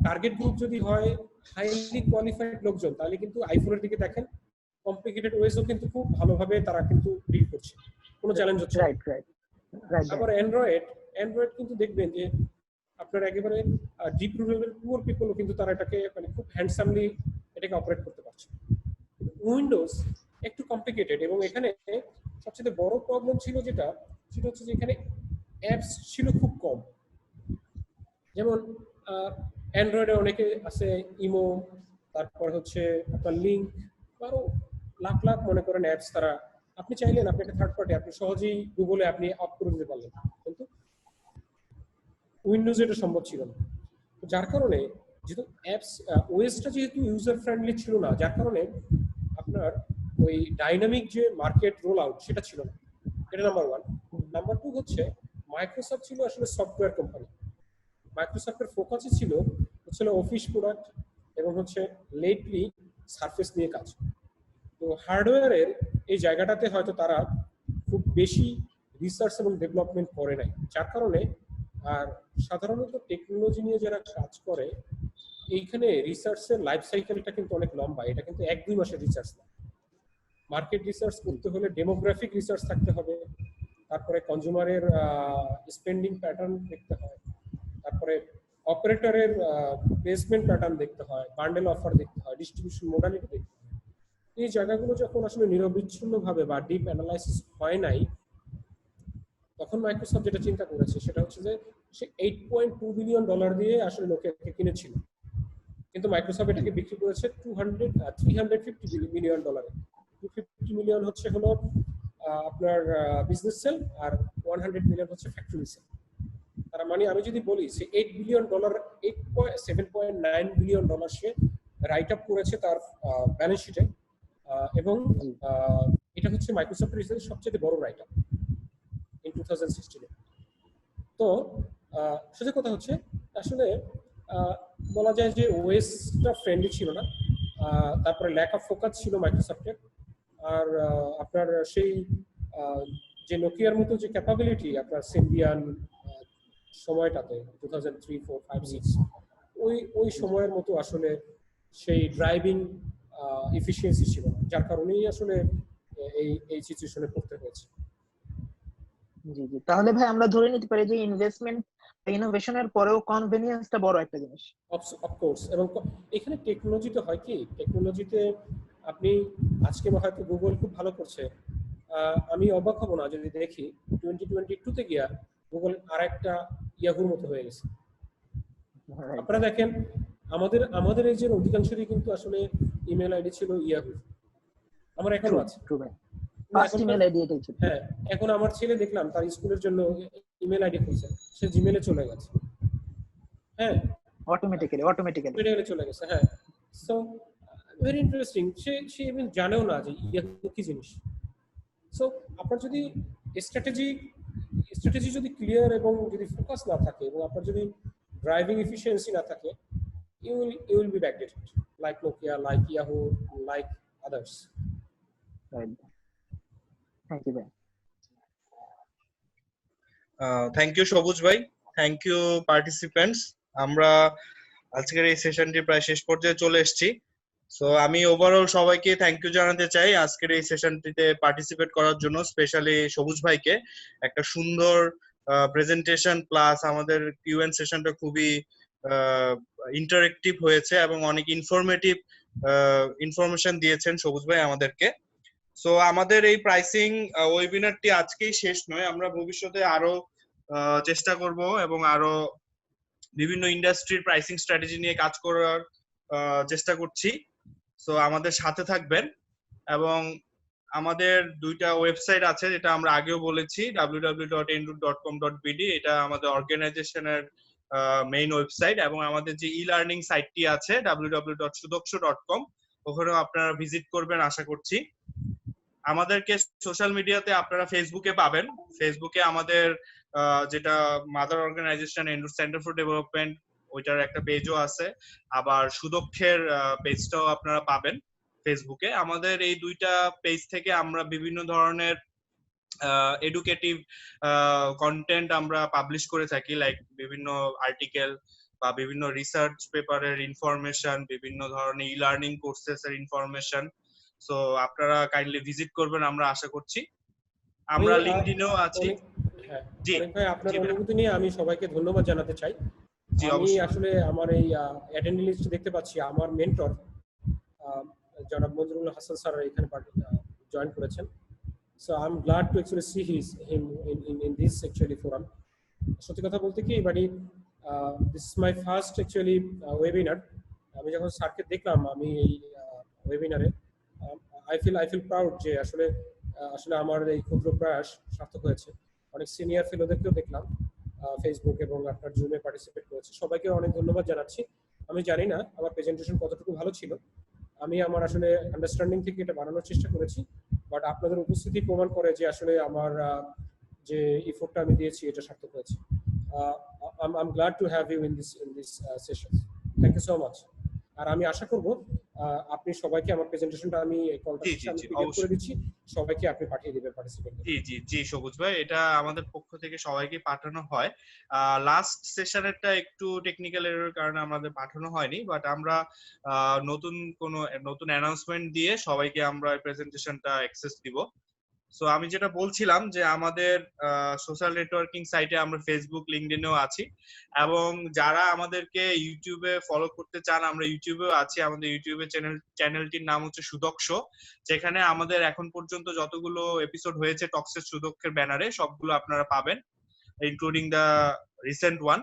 টার্গেট গ্রুপ যদি হয় হাইলি কোয়ালিফাইড লোকজন, তাহলে কিন্তু আইফোনের দিকে দেখেন, কমপ্লিকেটেড ওএসও কিন্তু খুব ভালোভাবে তারা কিন্তু ডিল করছে, কোনো চ্যালেঞ্জ হচ্ছে। আবার অ্যান্ড্রয়েড কিন্তু দেখবেন যে আপনার একেবারে ডিপ রুরাল পুয়ার পিপলও কিন্তু তারা এটাকে মানে খুব হ্যান্ডসামলি এটাকে অপারেট করতে পারছে। উইন্ডোজ একটু কমপ্লিকেটেড, এবং এখানে সবচেয়ে বড় প্রবলেম ছিল সেটা হচ্ছে যে এখানে অ্যাপস ছিল খুব কম। যেমন অ্যান্ড্রয়েডে অনেকে আছে ইমো, তারপর হচ্ছে আপনার লিঙ্ক, আরো লাখ লাখ মনে করেন অ্যাপস তারা, আপনি চাইলেন আপনি একটা থার্ড পার্টি আপনি সহজেই গুগলে আপনি অফ করে দিতে পারলেন, কিন্তু উইন্ডোজে এটা সম্ভব ছিল না। যার কারণে যেহেতু অ্যাপস ওএসটা যেহেতু ইউজার ফ্রেন্ডলি ছিল না, যার কারণে আপনার ওই ডাইনামিক যে মার্কেট রোল আউট সেটা ছিল না। এটা নাম্বার ওয়ান। নাম্বার টু হচ্ছে মাইক্রোসফট ছিল আসলে সফটওয়্যার কোম্পানি। মাইক্রোসফটের ফোকাসই ছিল অফিস প্রোডাক্ট এবং হচ্ছে লেটলি সারফেস নিয়ে কাজ। তো হার্ডওয়্যারের এই জায়গাটাতে হয়তো তারা খুব বেশি রিসার্চ এবং ডেভেলপমেন্ট করে নাই, যার কারণে আর সাধারণত টেকনোলজি নিয়ে যারা কাজ করে এইখানে রিসার্চের লাইফ সাইকেলটা কিন্তু অনেক লম্বা। এটা কিন্তু 1-2 মাসের রিসার্চ না। মার্কেট রিসার্চ করতে হলে ডেমোগ্রাফিক রিসার্চ থাকতে হবে, তারপরে কনজিউমারের স্পেন্ডিং প্যাটার্ন দেখতে হয়, তারপরে অপারেটরের প্লেসমেন্ট প্যাটার্ন দেখতে হয়, বান্ডেল অফার দেখতে হয়, ডিস্ট্রিবিউশন মোডালিটি দেখতে হয়। এই জায়গাগুলো যখন আসলে নিরবিচ্ছিন্নভাবে বা ডিপ অ্যানালাইসিস হয় নাই, তখন মাইক্রোসফট যেটা চিন্তা করেছে সেটা হচ্ছে যে সে $8.2 বিলিয়ন দিয়ে আসলে নোকিয়াকে কিনেছিল, কিন্তু মাইক্রোসফট এটাকে বিক্রি করেছে $350 মিলিয়ন। $250 মিলিয়ন হলো আপনার বিজনেস সেল, আর $100 মিলিয়ন হচ্ছে ফ্যাক্টরি সেল। তার মানে আমি যদি বলি সে $7.9 বিলিয়ন সে রাইট আপ করেছে তার ব্যালেন্স শিটে, এবং এটা হচ্ছে মাইক্রোসফটের সবচেয়ে বড় রাইট আপ ইন 2016। তো সোজা কথা হচ্ছে আসলে বলা যায় যে ওএসটা ফ্রেন্ডলি ছিল না, তারপরে ল্যাক অফ ফোকাস ছিল মাইক্রোসফটের, আর আপনার সেই যে নোকিয়ার মতো যে ক্যাপাবিলিটি আপনার সিম্বিয়ান সময়টাতে 2003, 4, 5, 6 ওই সময়ের মতো আসলে সেই ড্রাইভিং এফিসিয়েন্সি ছিল না, যার কারণেই আসলে এই সিচুয়েশনে পড়তে হয়েছে। জি জি, তাহলে ভাই আমরা ধরে নিতে পারি যে ইনভেস্টমেন্ট ইনোভেশনের পরেও কনভেনিয়েন্সটা বড় একটা জিনিস। অফকোর্স, এবং এখানে টেকনোলজিতে হয় কি, টেকনোলজিতে আপনি আজকে হয়তো গুগল খুব ভালো করছে, আমি অবাক হব না যদি দেখি 2022 গিয়া গুগল আরেকটা ইয়াহুর মতো হয়ে গেছে। আপনারা দেখেন আমাদের এই যে অধিকাংশই কিন্তু আসলে ইমেল আইডি ছিল ইয়াহু, আমার এখনো আছে। হ্যাঁ, এখন আমার ছেলে দেখলাম তার স্কুলের জন্য ইমেল আইডি খুলছে, সে জিমেলে চলে গেছে। হ্যাঁ, অটোমেটিক্যালি চলে গেছে। হ্যাঁ, সো ভেরি ইন্টারেস্টিং। সে ইভেন জানেও না যে ইয়াহু কি জিনিস। সো আপনার যদি স্ট্র্যাটেজি যদি ক্লিয়ার এবং যদি ফোকাস না থাকে, এবং আপনার যদি ড্রাইভিং এফিসিয়েন্সি না থাকে, you will be backdated. like Nokia, like Yahoo, like others. Right. Thank you ভাই। থ্যাংক ইউ সবুজ ভাই, থ্যাংক ইউ পার্টিসিপেন্টস। আমরা আজকের এই সেশনটি প্রায় শেষ পর্যায়ে চলে এসেছি। সো আমি ওভারঅল সবাইকে থ্যাংক ইউ জানাতে চাই আজকের এই সেশনটিতে পার্টিসিপেট করার জন্য, স্পেশালি সবুজ ভাইকে। একটা সুন্দর প্রেজেন্টেশন প্লাস আমাদের কিউএন সেশনটা খুবই ইন্টারেক্টিভ হয়েছে এবং অনেক ইনফরমেশন দিয়েছেন সবুজ ভাই আমাদেরকে। সো আমাদের এই প্রাইসিং ওয়েবিনারটি আজকেই শেষ নয়, আমরা ভবিষ্যতে আরো চেষ্টা করব এবং আরো বিভিন্ন ইন্ডাস্ট্রির প্রাইসিং স্ট্র্যাটেজি নিয়ে কাজ করার চেষ্টা করছি। সো আমাদের সাথে থাকবেন। এবং আমাদের দুইটা ওয়েবসাইট আছে, যেটা আমরা আগেও বলেছি, www.enroot.com.bd, এটা আমাদের অর্গানাইজেশনের মেইন ওয়েবসাইট, এবং আমাদের যে ই লার্নিং সাইটটি আছে www.sudaksho.com, ওখানেও আপনারা ভিজিট করবেন আশা করছি। আমাদেরকে সোশ্যাল মিডিয়াতে আপনারা ফেসবুকে পাবেন। ফেসবুকে আমাদের যেটা mother organisation Enroute centre for development, ওইটার একটা পেজও আছে, আবার সুদক্ষের পেজটাও আপনারা পাবেন ফেসবুকে। আমাদের এই দুইটা পেজ থেকে আমরা বিভিন্ন ধরনের এডুকেটিভ কন্টেন্ট আমরা পাবলিশ করে থাকি, লাইক বিভিন্ন আর্টিকেল বা বিভিন্ন রিসার্চ পেপারের ইনফরমেশন, বিভিন্ন ধরনের ই লার্নিং কোর্সেস এর ইনফরমেশন। সো আপনারা কাইন্ডলি ভিজিট করবেন আমরা আশা করছি। আমরা লিংকডইনেও আছি। জি ভাই, আপনার অনুভূতি নিয়ে আমি সবাইকে ধন্যবাদ জানাতে চাই। আমি আসলে আমার এই অ্যাটেন্ডেন্স লিস্ট দেখতে পাচ্ছি, আমার মেন্টর জনাব মঞ্জুরুল হাসান স্যার এখানে জয়েন করেছেন। So I am glad to actually see him in this actually forum. সত্যি কথা বলতে কি, মানে this is my first actually webinar. আমি যখন স্যারকে দেখলাম আমি এই ওয়েবিনারে, আই ফিল প্রাউড যে আসলে আমার এই ক্ষুদ্র প্রয়াস সার্থক হয়েছে। অনেক সিনিয়র ফেলোদেরকেও দেখলাম ফেসবুক এবং আপনার জুমে পার্টিসিপেট করেছে। সবাইকে অনেক ধন্যবাদ জানাচ্ছি। আমি জানি না আমার প্রেজেন্টেশন কতটুকু ভালো ছিল, আমি আমার আসলে আন্ডারস্ট্যান্ডিং থেকে এটা বানানোর চেষ্টা করেছি, বাট আপনাদের উপস্থিতি প্রমাণ করে যে আসলে আমার যে এফোর্টটা আমি দিয়েছি এটা সার্থক হয়েছে। I'm glad to have you in this session. Thank you so much. আর আমি আশা করব আপনি সবাইকে আমার প্রেজেন্টেশনটা আমি করে দিচ্ছি, সবাইকে আপনি পাঠিয়ে দিবেন পার্টিসিপেন্ট। জি সবুজ ভাই, এটা আমাদের পক্ষ থেকে সবাইকে পাঠানো হয়। লাস্ট সেশনেরটা একটু টেকনিক্যাল এরর কারণে আমাদের পাঠানো হয়নি, বাট আমরা নতুন অ্যানাউন্সমেন্ট দিয়ে সবাইকে আমরা প্রেজেন্টেশনটা অ্যাক্সেস দিব। সো আমি যেটা বলছিলাম যে আমাদের সোশ্যাল নেটওয়ার্কিং সাইটে আমরা ফেসবুক, লিংকডইনেও আছি, এবং যারা আমাদেরকে ইউটিউবে ফলো করতে চান, আমরা ইউটিউবেও আছি। আমাদের ইউটিউবে চ্যানেলটির নাম হচ্ছে সুদক্ষ, যেখানে আমাদের এখন পর্যন্ত যতগুলো এপিসোড হয়েছে টক্সের সুদক্ষের ব্যানারে সবগুলো আপনারা পাবেন, including the recent one.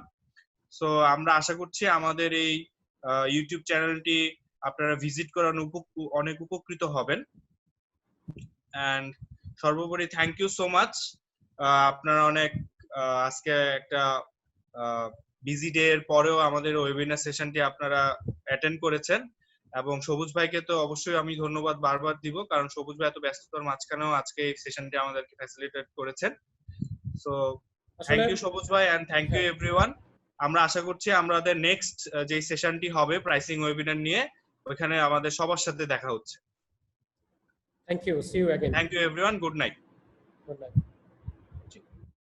So আমরা আশা করছি আমাদের এই ইউটিউব চ্যানেলটি আপনারা ভিজিট করার অনেক উপকৃত হবেন। এন্ড সর্বোপরি থ্যাংক ইউ সো মাচ। আপনারা অনেক আজকে একটা বিজি ডে এর পরেও আমাদের ওয়েবিনার সেশনটি আপনারা অ্যাটেন্ড করেছেন, এবং সবুজ ভাইকে তো অবশ্যই আমি ধন্যবাদ বারবার দিব, কারণ সবুজ ভাই এত ব্যস্ততার মাঝখানেও আজকে এই সেশনটি আমাদেরকে ফ্যাসিলিটেট করেছেন। সো থ্যাংক ইউ সবুজ ভাই, এন্ড থ্যাংক ইউ এভরিওয়ান। আমরা আশা করছি আমাদের নেক্সট যে সেশনটি হবে প্রাইসিং ওয়েবিনার নিয়ে, ওইখানে আমাদের সবার সাথে দেখা হচ্ছে। Thank you. See you again. Thank you everyone. Good night. Good night.